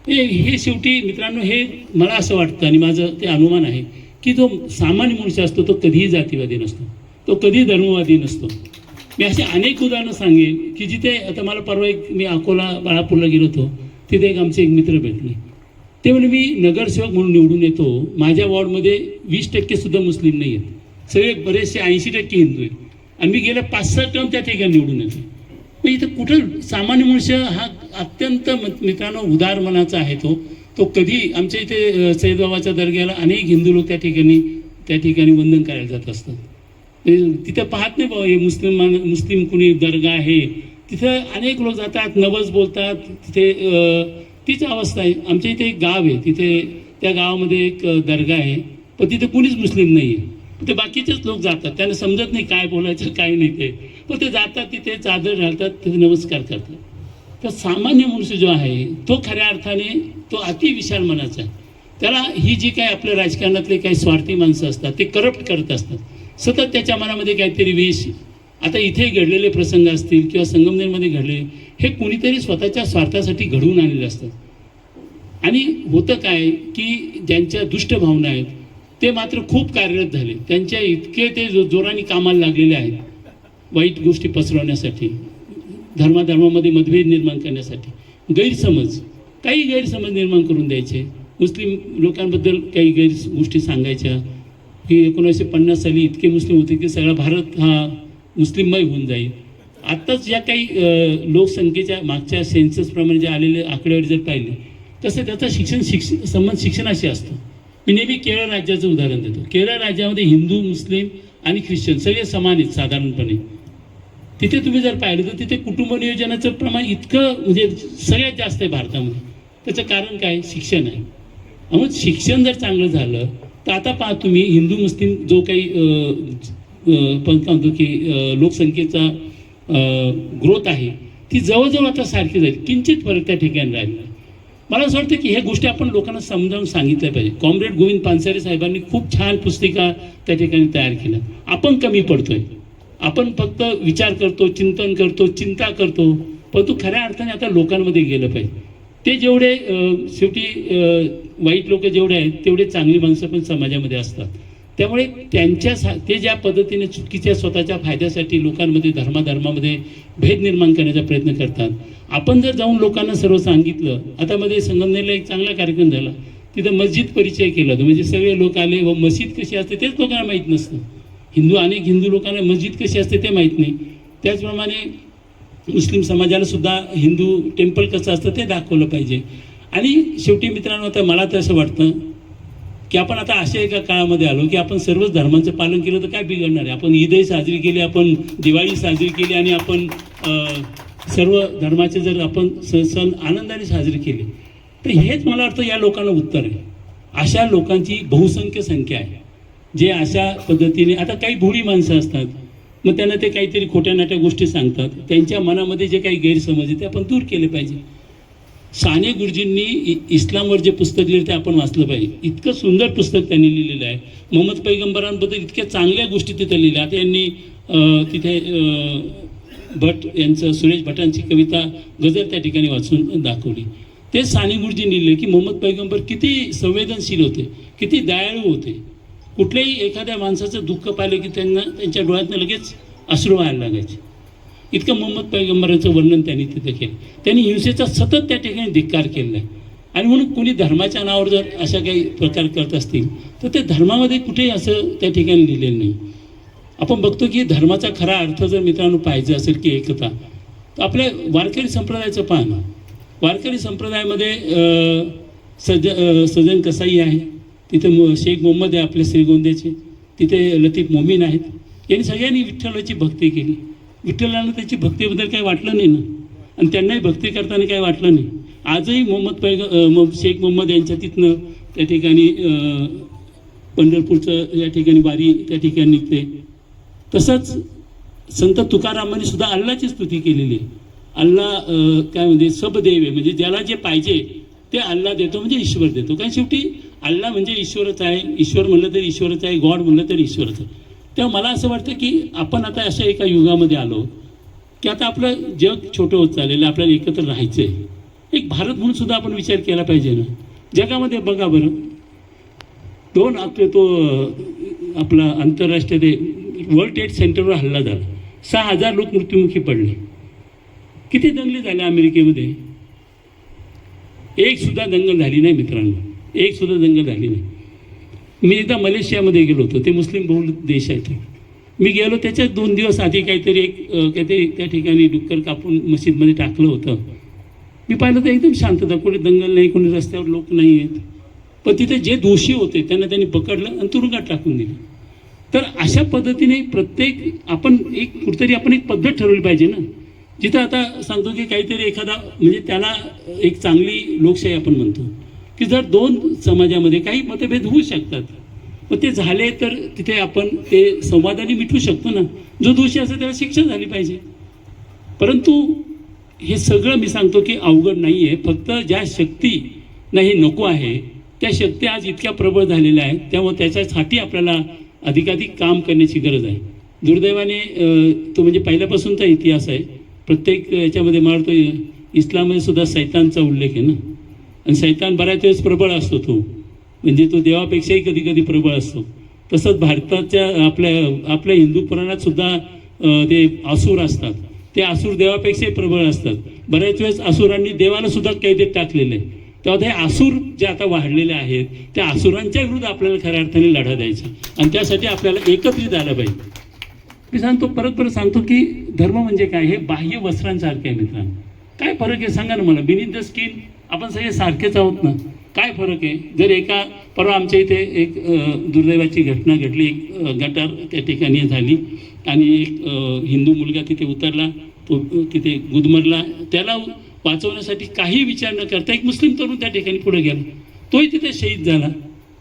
हे शेवटी मित्रांनो हे मला असं वाटतं आणि माझं ते अनुमान आहे की जो सामान्य मनुष्य असतो तो कधीही जातीवादी नसतो, तो कधीही धर्मवादी नसतो. मी असे अनेक उदाहरणं सांगेन की जिथे आता मला परवा एक मी अकोला बाळापूरला गेलो होतो, तिथे एक आमचे एक मित्र भेटले. ते म्हणजे मी नगरसेवक म्हणून निवडून येतो, माझ्या वॉर्डमध्ये 20% सुद्धा मुस्लिम नाही आहेत, सगळे बरेचसे 80% हिंदू आहेत, आणि मी गेल्या 5-6 टर्म त्या ठिकाणी निवडून येतो. मग इथं कुठं सामान्य मनुष्य हा अत्यंत मित्रांनो उदार मनाचा आहे. तो कधी आमच्या इथे सैदबाबाच्या दर्ग्याला अनेक हिंदू लोक त्या ठिकाणी वंदन करायला जात असतात. तिथं पाहत नाही बाबा हे मुस्लिम कुणी दर्गा आहे, तिथं अनेक लोक जातात, नवस बोलतात. तिथे तीच अवस्था आहे. आमच्या इथे एक गाव आहे, तिथे त्या गावामध्ये एक दर्गा आहे, पण तिथे कुणीच मुस्लिम नाही आहे. ते बाकीचेच लोक जातात, त्यांना समजत नाही काय बोलायचं काय नाही ते, पण ते जातात, तिथे चादर घालतात, तिथे नमस्कार करतात. तर सामान्य मनुष्य जो आहे तो खऱ्या अर्थाने तो अतिविशाल मनाचा आहे. त्याला ही जी काही आपल्या राजकारणातले काही स्वार्थी माणसं असतात ते करप्ट करत असतात, सतत त्याच्या मनामध्ये काहीतरी विष. आता इथे घडलेले प्रसंग असतील किंवा संगमनेरमध्ये घडले, हे कुणीतरी स्वतःच्या स्वार्थासाठी घडवून आणलेले असतात. आणि होतं काय की ज्यांच्या दुष्ट भावना आहेत ते मात्र खूप कार्यरत झाले, त्यांच्या इतके ते जोराने कामाला लागलेले आहेत वाईट गोष्टी पसरवण्यासाठी, धर्माधर्मामध्ये मतभेद निर्माण करण्यासाठी, काही गैरसमज निर्माण करून द्यायचे. मुस्लिम लोकांबद्दल काही गैर गोष्टी सांगायच्या की 1950 साली इतके मुस्लिम होते की सगळा भारत हा मुस्लिममय होऊन जाईल. आत्ताच या काही लोकसंख्येच्या मागच्या सेन्ससप्रमाणे जे आलेले आकडेवारी जर पाहिले तसं त्याचा संबंध शिक्षणाशी असतो. मी नेहमी केरळ राज्याचं उदाहरण देतो. केरळ राज्यामध्ये हिंदू, मुस्लिम आणि ख्रिश्चन सगळे समान आहेत साधारणपणे. तिथे तुम्ही जर पाहिलं तर तिथे कुटुंब नियोजनाचं प्रमाण इतकं म्हणजे सगळ्यात जास्त आहे भारतामध्ये. त्याचं कारण काय? शिक्षण आहे. मग शिक्षण जर चांगलं झालं तर आता पहा तुम्ही हिंदू मुस्लिम जो काही म्हणतो की लोकसंख्येचा ग्रोथ आहे ती जवळजवळ आता सारखी जाईल. किंचित फरक त्या ठिकाणी राहिला. मला असं वाटतं की ह्या गोष्टी आपण लोकांना समजावून सांगितल्या पाहिजे. कॉम्रेड गोविंद पानसरे साहेबांनी खूप छान पुस्तिका त्या ठिकाणी तयार केल्या. आपण कमी पडतोय. आपण फक्त विचार करतो, चिंतन करतो, चिंता करतो, परंतु खऱ्या अर्थाने आता लोकांमध्ये गेलं पाहिजे. ते जेवढे शेवटी वाईट लोक जेवढे आहेत तेवढे चांगली माणसं पण समाजामध्ये असतात. त्यामुळे ते ज्या पद्धतीने चुकीच्या स्वतःच्या फायद्यासाठी लोकांमध्ये धर्मामध्ये भेद निर्माण करण्याचा प्रयत्न करतात. आपण जर जाऊन लोकांना सर्व सांगितलं. आता मध्ये संगमनेरला एक चांगला कार्यक्रम झाला. तिथं मस्जिद परिचय केला होता. म्हणजे सगळे लोक आले व मस्जिद कशी असते तेच लोकांना माहीत नसतं. अनेक हिंदू लोकांना मस्जिद कशी असते ते माहीत नाही. त्याचप्रमाणे मुस्लिम समाजाला सुद्धा हिंदू टेम्पल कसं असतं ते दाखवलं पाहिजे. आणि शेवटी मित्रांनो आता मला तर असं वाटतं की आपण आता अशा एका काळामध्ये आलो की आपण सर्वच धर्मांचं पालन केलं तर काय बिघडणार आहे. आपण ईदही साजरी केली, आपण दिवाळी साजरी केली आणि आपण सर्व धर्माचे जर आपण सण आनंदाने साजरे केले तर हेच मला वाटतं या लोकांना उत्तर आहे. अशा लोकांची बहुसंख्य संख्या आहे जे अशा पद्धतीने आता काही भोळी माणसं असतात. मग त्यांना ते काहीतरी खोट्या नाट्या गोष्टी सांगतात. त्यांच्या मनामध्ये जे काही गैरसमज आहे ते आपण दूर केले पाहिजे. साने गुरुजींनी इस्लामवर जे पुस्तक लिहिलं ते आपण वाचलं पाहिजे. इतकं सुंदर पुस्तक त्यांनी लिहिलेलं आहे. मोहम्मद पैगंबरांबद्दल इतक्या चांगल्या गोष्टी तिथे लिहिल्या. त्यांनी तिथे भट यांचं सुरेश भटांची कविता गझल त्या ठिकाणी वाचून दाखवली. ते साने गुरुजींनी लिहिले की मोहम्मद पैगंबर किती संवेदनशील होते, किती दयाळू होते. कुठल्याही एखाद्या माणसाचं दुःख पाहिलं की त्यांच्या डोळ्यातनं लगेच अश्रू व्हायला लागायचे. इतकं मोहम्मद पैगंबराचं वर्णन त्यांनी तिथे केलं. त्यांनी हिंसेचा सतत त्या ठिकाणी धिक्कार केलेला आहे. आणि म्हणून कोणी धर्माच्या नावावर जर अशा काही प्रकार करत असतील तर ते धर्मामध्ये कुठेही असं त्या ठिकाणी लिहिलेलं नाही. आपण बघतो की धर्माचा खरा अर्थ जर मित्रांनो पाहिजे असेल की एकता तर आपल्या वारकरी संप्रदायाचं पाहणं. वारकरी संप्रदायामध्ये सजन कसाई आहे. तिथे शेख मोहम्मद आहे आपले श्रीगोंद्याचे. तिथे लतीफ मोमीन आहेत. यांनी सगळ्यांनी विठ्ठलाची भक्ती केली. विठ्ठलांना त्याची भक्तीबद्दल काही वाटलं नाही ना. आणि त्यांनाही भक्ती करताना काही वाटलं नाही. आजही शेख मोहम्मद यांच्या तिथनं त्या ठिकाणी पंढरपूरचं या ठिकाणी वारी त्या ठिकाणी निघते. तसंच संत तुकारामांनी सुद्धा अल्लाची स्तुती केलेली आहे. अल्ला काय म्हणजे सबदेव आहे. म्हणजे ज्याला जे पाहिजे ते अल्ला देतो म्हणजे ईश्वर देतो. कारण शेवटी अल्ला म्हणजे ईश्वरच आहे. ईश्वर म्हणलं तरी ईश्वरच आहे, गॉड म्हणलं तरी ईश्वरच आहे. तेव्हा मला असं वाटतं की आपण आता अशा एका युगामध्ये आलो की आता आपलं जग छोटं होत चाललेलं, आपल्याला एकत्र राहायचं आहे. एक भारत म्हणून सुद्धा आपण विचार केला पाहिजे ना. जगामध्ये बघा बरं, आपला आंतरराष्ट्रीय वर्ल्ड ट्रेड सेंटरवर हल्ला झाला. 6,000 लोक मृत्युमुखी पडले. किती दंगली झाल्या अमेरिकेमध्ये? एक सुद्धा दंगल झाली नाही मित्रांनो. एक सुद्धा दंगल झाली नाही. मी एकदा मलेशियामध्ये गेलो होतो. ते मुस्लिम बहुल देश आहेत. मी गेलो त्याच्यात 2 दिवस आधी काहीतरी त्या ठिकाणी डुक्कर कापून मशीदमध्ये टाकलं होतं. मी पाहिलं तर एकदम शांतता. कोणी दंगल नाही, कोणी रस्त्यावर लोक नाही आहेत. पण तिथे जे दोषी होते त्यांना त्यांनी पकडलं आणि तुरुंगात टाकून दिलं. तर अशा पद्धतीने आपण कुठेतरी आपण एक पद्धत ठरवली पाहिजे ना. जिथं आता सांगतो की काहीतरी एखादा म्हणजे त्याला एक चांगली लोकशाही आपण म्हणतो की जर 2 समाजामध्ये काही मतभेद होऊ शकतात, मग ते झाले तर तिथे आपण ते संवादाने मिटवू शकतो ना. जो दोषी असेल त्याला शिक्षा झाली पाहिजे. परंतु हे सगळं मी सांगतो की अवघड नाही आहे. फक्त ज्या शक्तींना हे नको आहे त्या शक्ती आज इतक्या प्रबळ झालेल्या आहेत. त्यामुळे त्याच्यासाठी आपल्याला अधिकाधिक काम करण्याची गरज आहे. दुर्दैवाने तो म्हणजे पहिल्यापासूनचा इतिहास आहे. प्रत्येक याच्यामध्ये मला वाटतं इस्लाममध्ये सुद्धा सैतानचा उल्लेख आहे ना. आणि सैतान बऱ्याच वेळेस प्रबळ असतो. तो म्हणजे तो देवापेक्षाही कधी कधी प्रबळ असतो. तसंच भारताच्या आपल्या हिंदू पुराणात सुद्धा ते असुर असतात. ते असुर देवापेक्षाही प्रबळ असतात. बऱ्याच वेळेस असुरांनी देवाला सुद्धा कैदेत टाकलेलं आहे. तेव्हा ते आसूर जे आता वाढलेले आहेत त्या आसुरांच्या विरुद्ध आपल्याला खऱ्या अर्थाने लढा द्यायचा आणि त्यासाठी आपल्याला एकत्रित आलं पाहिजे. मी सांगतो परत सांगतो की धर्म म्हणजे काय, हे बाह्य वस्त्रांसारखे आहे मित्रांनो. काय फरक आहे सांगा ना मला, बिनीथ द स्किन आपण सगळे सारखेच आहोत ना, काय फरक आहे? जर एका परवा आमच्या इथे एक दुर्दैवाची घटना घडली, एक गटार त्या ठिकाणी झाली आणि एक हिंदू मुलगा तिथे उतरला, तो तिथे गुदमरला, त्याला वाचवण्यासाठी काही विचार न करता एक मुस्लिम तरुण त्या ठिकाणी पुढे गेला, तोही तिथे शहीद झाला.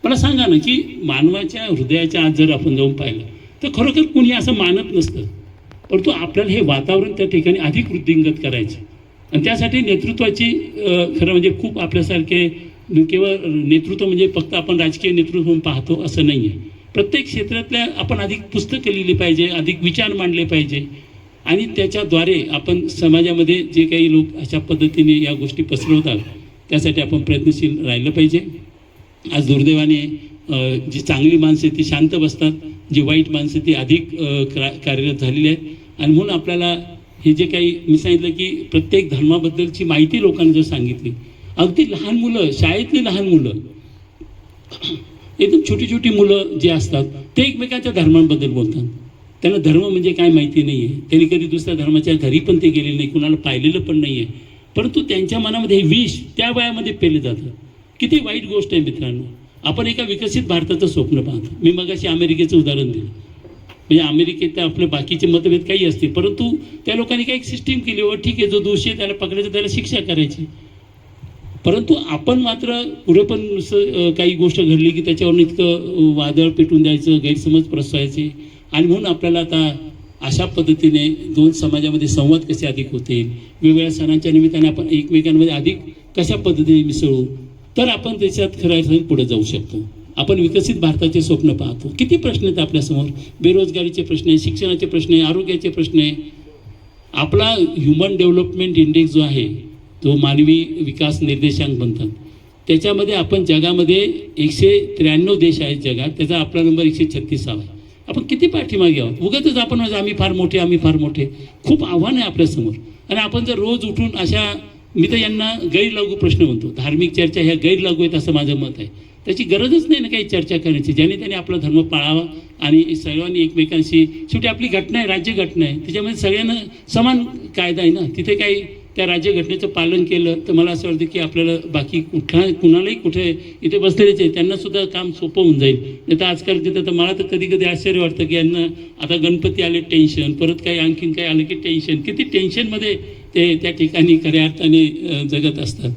मला सांगा ना की मानवाच्या हृदयाच्या आत जर आपण जाऊन पाहिलं तर खरोखर कुणी असं मानत नसतं, परंतु आपल्याला हे वातावरण त्या ठिकाणी अधिक वृद्धिंगत करायचं आणि त्यासाठी नेतृत्वाची खरं म्हणजे खूप आपल्यासारखे केवळ नेतृत्व म्हणजे फक्त आपण राजकीय नेतृत्व म्हणून पाहतो असं नाही आहे. प्रत्येक क्षेत्रातल्या आपण अधिक पुस्तकं लिहिली पाहिजे, अधिक विचार मांडले पाहिजे आणि त्याच्याद्वारे आपण समाजामध्ये जे काही लोक अशा पद्धतीने या गोष्टी पसरवतात त्यासाठी आपण प्रयत्नशील राहिलं पाहिजे. आज दुर्दैवाने जी चांगली माणसं ती शांत बसतात, जी वाईट माणसं ती अधिक कार्यरत झालेली आहेत आणि म्हणून आपल्याला हे जे काही मी सांगितलं की प्रत्येक धर्माबद्दलची माहिती लोकांनी जर सांगितली, अगदी लहान मुलं, शाळेतली लहान मुलं, एकदम छोटी छोटी मुलं जे असतात ते एकमेकांच्या धर्मांबद्दल बोलतात. त्यांना धर्म म्हणजे काय माहिती नाही आहे, त्यांनी कधी दुसऱ्या धर्माच्या घरी पण ते गेलेले नाही, कुणाला पाहिलेलं पण नाही आहे, परंतु त्यांच्या मनामध्ये विष त्या वयामध्ये पेले जातं. किती वाईट गोष्ट आहे मित्रांनो. आपण एका विकसित भारताचं स्वप्न पाहतो. मी मगाशी अमेरिकेचं उदाहरण दिलं, म्हणजे अमेरिकेत आपले बाकीचे मतभेद काही असते, परंतु त्या लोकांनी काही एक सिस्टीम केली, व ठीक आहे जो दोषी आहे त्याला पकडायचं, त्याला शिक्षा करायची. परंतु आपण मात्र पुढे पण काही गोष्ट घडली की त्याच्यावरून इतकं वादळ पेटून द्यायचं, गैरसमज प्रसवायचे आणि म्हणून आपल्याला आता अशा पद्धतीने दोन समाजामध्ये संवाद कसे अधिक होतील, वेगवेगळ्या सणांच्या निमित्ताने आपण एकमेकांमध्ये अधिक कशा पद्धतीने मिसळू तर आपण त्याच्यात खरं पुढे जाऊ शकतो. आपण विकसित भारताचे स्वप्न पाहतो. किती प्रश्न आहेत आपल्यासमोर, बेरोजगारीचे प्रश्न आहे, शिक्षणाचे प्रश्न आहे, आरोग्याचे प्रश्न आहे. आपला ह्युमन डेव्हलपमेंट इंडेक्स जो आहे, तो मानवी विकास निर्देशांक म्हणतात, त्याच्यामध्ये आपण जगामध्ये 193 देश आहेत जगात, त्याचा आपला नंबर 136 आहे. आपण किती पाठीमागे आहोत. उगाचच आपण म्हणजे आम्ही फार मोठे, आम्ही फार मोठे. खूप आव्हान आहे आपल्यासमोर आणि आपण जर रोज उठून अशा, मी तर यांना गैरलागू प्रश्न म्हणतो, धार्मिक चर्चा ह्या गैरलागू आहेत असं माझं मत आहे. त्याची गरजच नाही ना काही चर्चा करण्याची, ज्याने त्याने आपला धर्म पाळावा आणि सर्वांनी एकमेकांशी, शेवटी आपली घटना आहे, राज्यघटना आहे, त्याच्यामध्ये सगळ्यांना समान कायदा आहे ना. तिथे काही त्या राज्यघटनेचं पालन केलं तर मला असं वाटतं की आपल्याला बाकी कुणालाही कुठे इथे बसलेलेच आहे त्यांनासुद्धा काम सोपं होऊन जाईल. नाही तर आजकाल तिथं तर मला तर कधी कधी आश्चर्य वाटतं की यांना आता गणपती आले टेन्शन, परत काही आणखीन काही आलं की टेन्शन, किती टेन्शनमध्ये ते त्या ठिकाणी खऱ्या अर्थाने जगत असतात.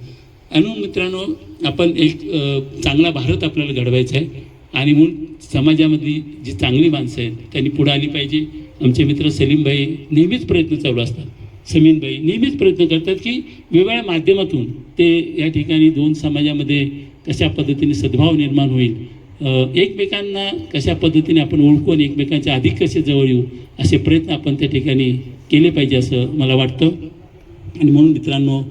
आणि मित्रांनो, आपण एक चांगला भारत आपल्याला घडवायचा आहे आणि म्हणून समाजामधली जी चांगली माणसं आहेत त्यांनी पुढे आली पाहिजे. आमचे मित्र सलीमभाई नेहमीच प्रयत्न चालू असतात, समीनभाई नेहमीच प्रयत्न करतात की वेगवेगळ्या माध्यमातून ते या ठिकाणी दोन समाजामध्ये कशा पद्धतीने सद्भाव निर्माण होईल, एकमेकांना कशा पद्धतीने आपण ओळखू आणि एकमेकांच्या अधिक कसे जवळ येऊ असे प्रयत्न आपण त्या ठिकाणी केले पाहिजे असं मला वाटतं. आणि म्हणून मित्रांनो,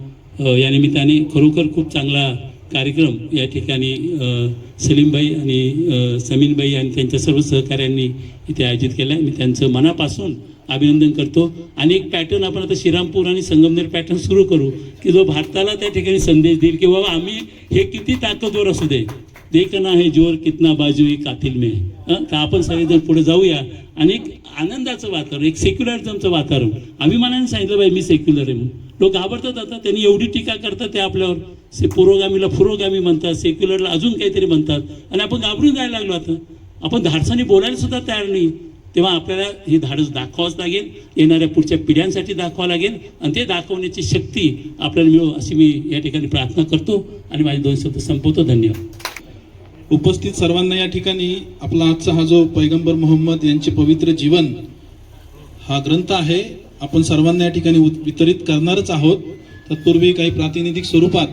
या निमित्ताने खरोखर खूप चांगला कार्यक्रम या ठिकाणी सलीमभाई आणि समीनभाई आणि त्यांच्या सर्व सहकाऱ्यांनी इथे आयोजित केला आहे. मी त्यांचं मनापासून अभिनंदन करतो. आणि एक पॅटर्न आपण आता श्रीरामपूर आणि संगमनेर पॅटर्न सुरू करू की जो भारताला त्या ठिकाणी संदेश देईल की बाबा आम्ही हे किती ताकदवर असू दे, देखना है जोर कितना बाजू ही कातिल में. तर आपण सगळेजण पुढे जाऊया आणि एक आनंदाचं वातावरण, एक सेक्युलरिझमचं वातावरण. अभिमानाने सांगितलं पाहिजे मी सेक्युलर आहे म्हणून. लोक घाबरतात आता, त्यांनी एवढी टीका करतात ते आपल्यावर, पुरोगामीला पुरोगामी म्हणतात, सेक्युलरला अजून काहीतरी म्हणतात आणि आपण घाबरून जायला लागलो. आता आपण धाडसाने बोलायला सुद्धा तयार नाही. तेव्हा आपल्याला हे धाडस दाखवावंच लागेल, येणाऱ्या पुढच्या पिढ्यांसाठी दाखवावं लागेल आणि ते दाखवण्याची शक्ती आपल्याला मिळो अशी मी या ठिकाणी प्रार्थना करतो आणि माझे 2 शब्द संपवतो. धन्यवाद. उपस्थित सर्वांना या ठिकाणी आपला आजचा हा जो पैगंबर मोहम्मद यांचे पवित्र जीवन हा ग्रंथ आहे आपण सर्वांना या ठिकाणी वितरित करणारच आहोत. तत्पूर्वी काही प्रातिनिधिक स्वरूपात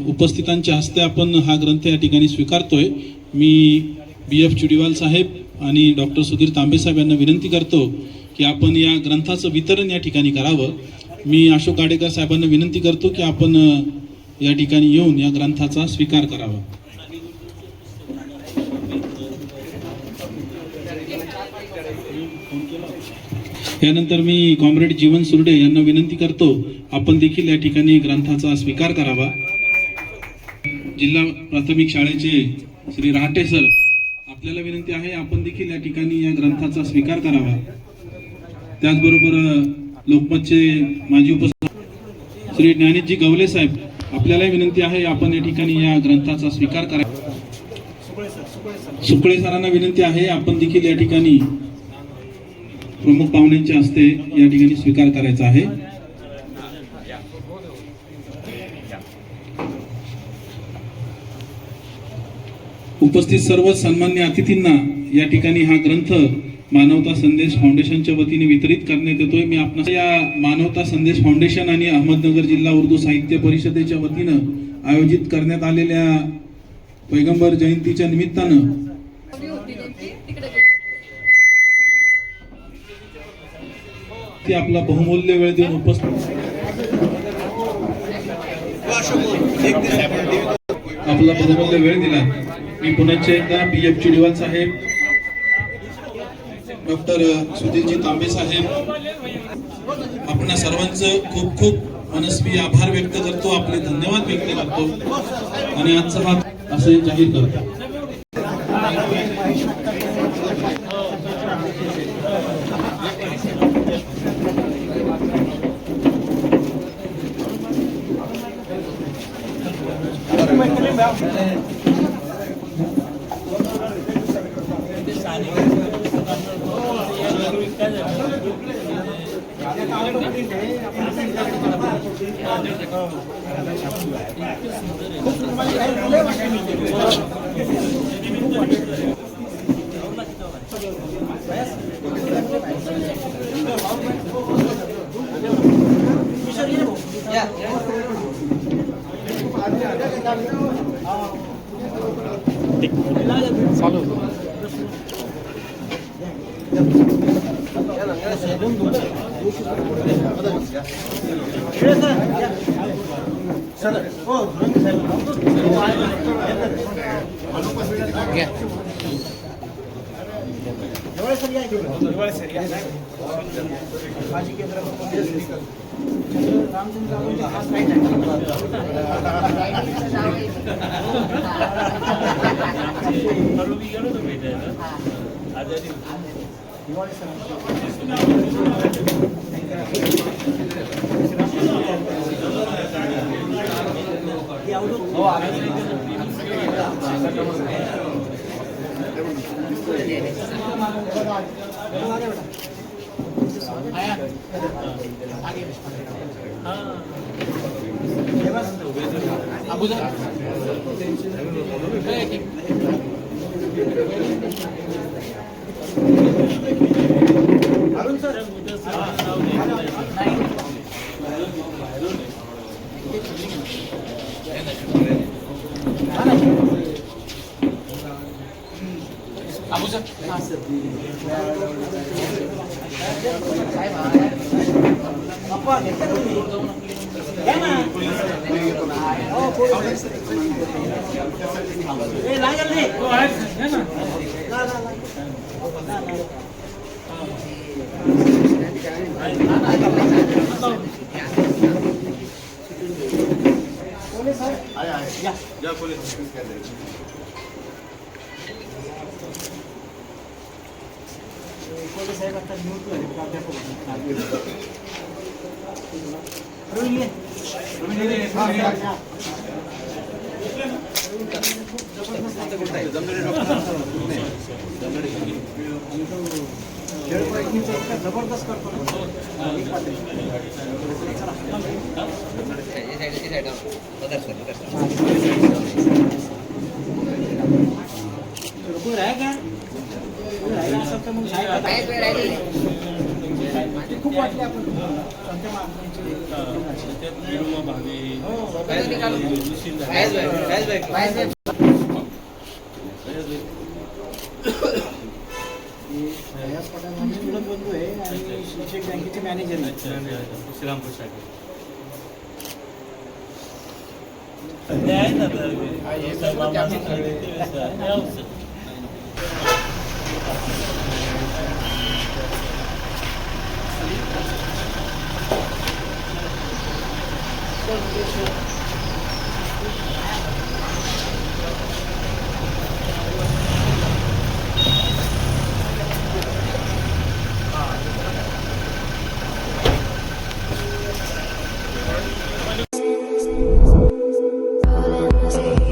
उपस्थितांच्या हस्ते आपण हा ग्रंथ या ठिकाणी स्वीकारतोय. मी BF चुडीवाल साहेब आणि डॉक्टर सुधीर तांबे साहेब यांना विनंती करतो की आपण या ग्रंथाचं वितरण या ठिकाणी करावं. मी अशोक आडेकर साहेबांना विनंती करतो की आपण या ठिकाणी येऊन या ग्रंथाचा स्वीकार करावा. यानंतर मी कॉम्रेड जीवन सुर्डे यांना विनंती करतो आपण देखील या ठिकाणी ग्रंथाचा स्वीकार करावा. जिल्हा प्राथमिक शाळेचे श्री रहाटे सर, आपल्याला विनंती आहे आपण देखील या ठिकाणी या ग्रंथाचा स्वीकार करावा. त्याचबरोबर लोकमतचे माजी उपसभापती श्री ज्ञानेशजी गवले साहेब, आपल्याला विनंती आहे आपण या ठिकाणी या ग्रंथाचा स्वीकार करावा. सुकळे सरांना विनंती आहे आपण देखील या ठिकाणी प्रमुख पाहुण्यांच्या हस्ते या ठिकाणी स्वीकार करायचा आहे. उपस्थित सर्व सन्मान्य अतिथींना या ठिकाणी हा ग्रंथ मानवता संदेश फाउंडेशनच्या वतीने वितरित करण्यात येतोय. मी आपणास या मानवता संदेश फाउंडेशन आणि अहमदनगर जिल्हा उर्दू साहित्य परिषदेच्या वतीनं आयोजित करण्यात आलेल्या पैगंबर जयंतीच्या निमित्तानं ते आपला बहुमूल्य वेळ देऊन आपला बहुमूल्य वेळ दिला. मी पुन्हा एकदा PF चिडीवाल साहेब, डॉक्टर सुधीरजी तांबे साहेब, आपणा सर्वांचं खूप खूप मनस्वी आभार व्यक्त करतो, आपले धन्यवाद व्यक्त करतो आणि आजचा हा असे जाहीर करतो.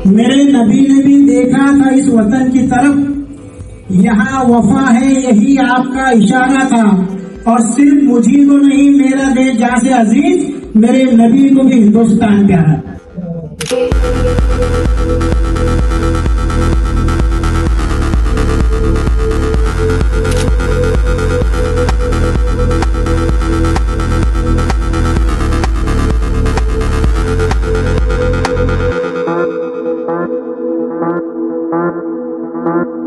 मेरे नबी ने भी देखा था इस वतन की तरफ, यहाँ वफा है यही आपका इशारा था। और सिर्फ मुझी को नहीं, मेरा देश जहाँ से अजीज, मेरे नबी को भी हिंदुस्तान प्यारा। Thank you.